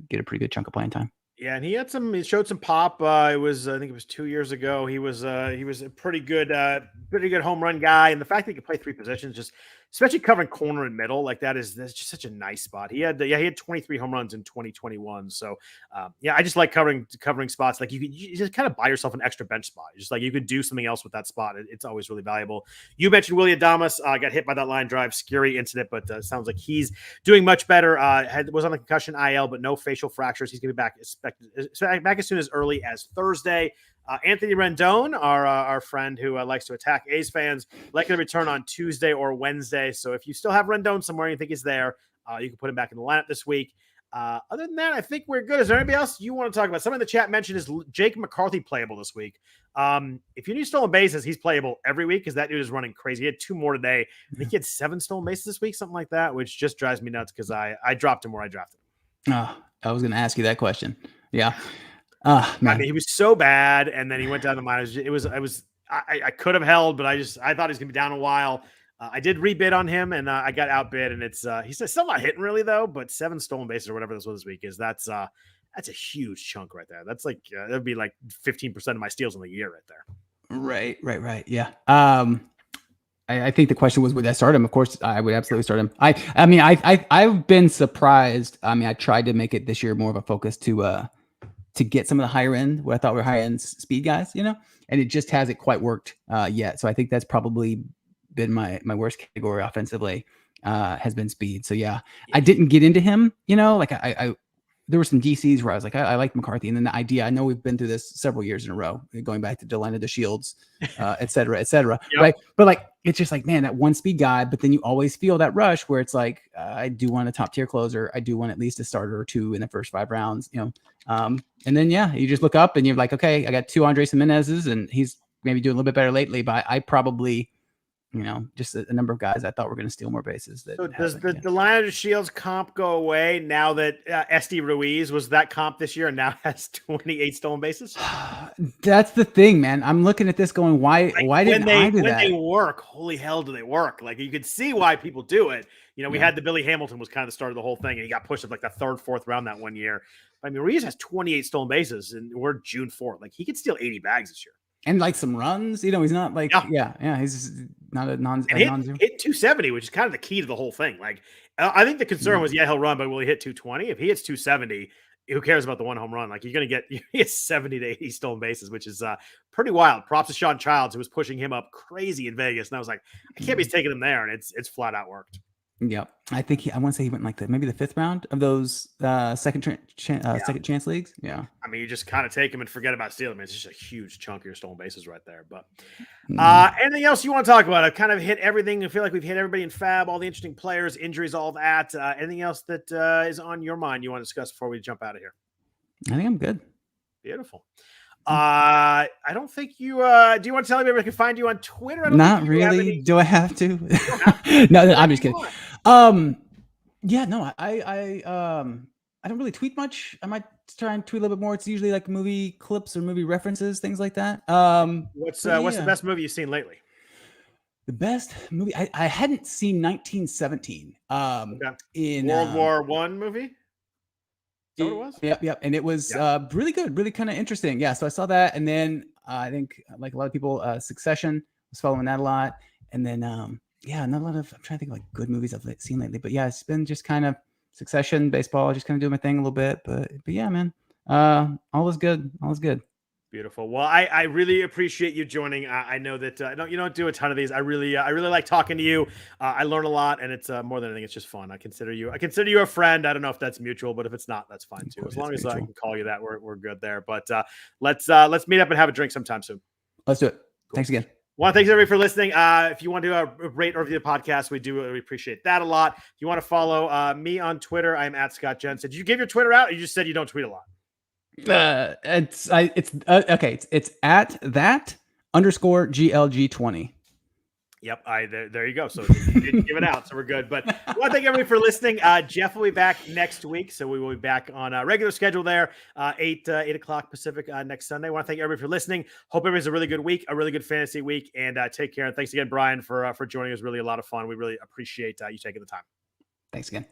get a pretty good chunk of playing time. Yeah, and he showed some pop. I think it was 2 years ago. He was a pretty good home run guy, and the fact that he could play three positions, just especially covering corner and middle, like that's just such a nice spot. He had 23 home runs in 2021. So I just like covering spots. Like you just kind of buy yourself an extra bench spot. Just like you could do something else with that spot. It's always really valuable. You mentioned Willy Adames got hit by that line drive, scary incident, but sounds like he's doing much better. Was on the concussion IL, but no facial fractures. He's gonna be back as soon as early as Thursday. Anthony Rendon, our friend who likes to attack A's fans, likely to return on Tuesday or Wednesday. So if you still have Rendon somewhere and you think he's there, you can put him back in the lineup this week. Other than that, I think we're good. Is there anybody else you want to talk about? Someone in the chat mentioned is Jake McCarthy playable this week. If you need stolen bases, he's playable every week because that dude is running crazy. He had 2 more today. I think he had 7 stolen bases this week, something like that, which just drives me nuts because I dropped him where I drafted him. I was going to ask you that question. Yeah. Man. I mean, he was so bad, and then he went down the minors. I could have held, but I thought he was gonna be down a while. I did rebid on him, and I got outbid, and it's he's still not hitting really though. But 7 stolen bases or whatever this was this week is that's a huge chunk right there. That's like that'd be like 15% of my steals in the year right there. Right. Yeah. I think the question was, would I start him? Of course, I would absolutely start him. I've been surprised. I mean, I tried to make it this year more of a focus to get some of the higher end, what I thought were high end speed guys, and it just hasn't quite worked yet. So I think that's probably been my worst category offensively has been speed. So yeah, I didn't get into him, like I there were some DCs where I was like, I like McCarthy. And then the idea, I know we've been through this several years in a row, going back to Delano to Shields, et cetera, Yep. right? But like, it's just like, man, that one speed guy, but then you always feel that rush where it's like, I do want a top tier closer. I do want at least a starter or two in the first 5 rounds, and then, you just look up and you're like, okay, I got 2 Andres Jimenez's and he's maybe doing a little bit better lately, but I probably, just a number of guys I thought were going to steal more bases. So does the Delano Shields comp go away now that SD Ruiz was that comp this year and now has 28 stolen bases? That's the thing, man. I'm looking at this going, why didn't I do that? When they work, holy hell do they work? Like, you could see why people do it. We had the Billy Hamilton was kind of the start of the whole thing, and he got pushed up like the 3rd, 4th round that one year. But, I mean, Ruiz has 28 stolen bases, and we're June 4th. Like, he could steal 80 bags this year. And like some runs, he's not like, he's not a non-zero. Hit 270, which is kind of the key to the whole thing. Like, I think the concern was, he'll run, but will he hit 220? If he hits 270, who cares about the 1 home run? Like, you're going to get 70 to 80 stolen bases, which is pretty wild. Props to Sean Childs, who was pushing him up crazy in Vegas. And I was like, I can't be taking him there. And it's flat out worked. Yeah. I think I want to say he went like maybe the 5th round of those second chance leagues. Yeah. I mean, you just kind of take him and forget about stealing. It's just a huge chunk of your stolen bases right there. But anything else you want to talk about? I've kind of hit everything. I feel like we've hit everybody in FAAB, all the interesting players, injuries, all that. Anything else that is on your mind you want to discuss before we jump out of here? I think I'm good. Beautiful. I don't think you do you want to tell everybody where they can find you on Twitter? Not really. Do I have to? No, I'm just kidding. Yeah, no, I don't really tweet much. I might try and tweet a little bit more. It's usually like movie clips or movie references, things like that. What's the best movie you've seen lately? The best movie I hadn't seen 1917. In World War I movie. Is that what it was? Yep. And it was really good, really kind of interesting. Yeah. So I saw that. And then I think like a lot of people, Succession was following that a lot. And then, not a lot of, I'm trying to think of like good movies I've seen lately, but yeah, it's been just kind of Succession, baseball, just kind of doing my thing a little bit, but yeah, man, all is good. All is good. Beautiful. Well, I really appreciate you joining. I know that you don't do a ton of these. I really like talking to you. I learn a lot, and it's more than anything, it's just fun. I consider you a friend. I don't know if that's mutual, but if it's not, that's fine too. As long as I can call you that, we're good there. But let's meet up and have a drink sometime soon. Let's do it. Cool. Thanks again. Well, thanks everybody for listening. If you want to rate or review the podcast, we appreciate that a lot. If you want to follow me on Twitter, I'm at Scott Jenstad. Did you give your Twitter out? Or you just said you don't tweet a lot? It's okay. It's at that _GLG20. Yep. There you go. So you didn't give it out, so we're good. But I want to thank everybody for listening. Jeff will be back next week, so we will be back on a regular schedule there, 8 o'clock Pacific next Sunday. I want to thank everybody for listening. Hope everybody's a really good week, a really good fantasy week, and take care. And thanks again, Brian, for joining us. Really a lot of fun. We really appreciate you taking the time. Thanks again.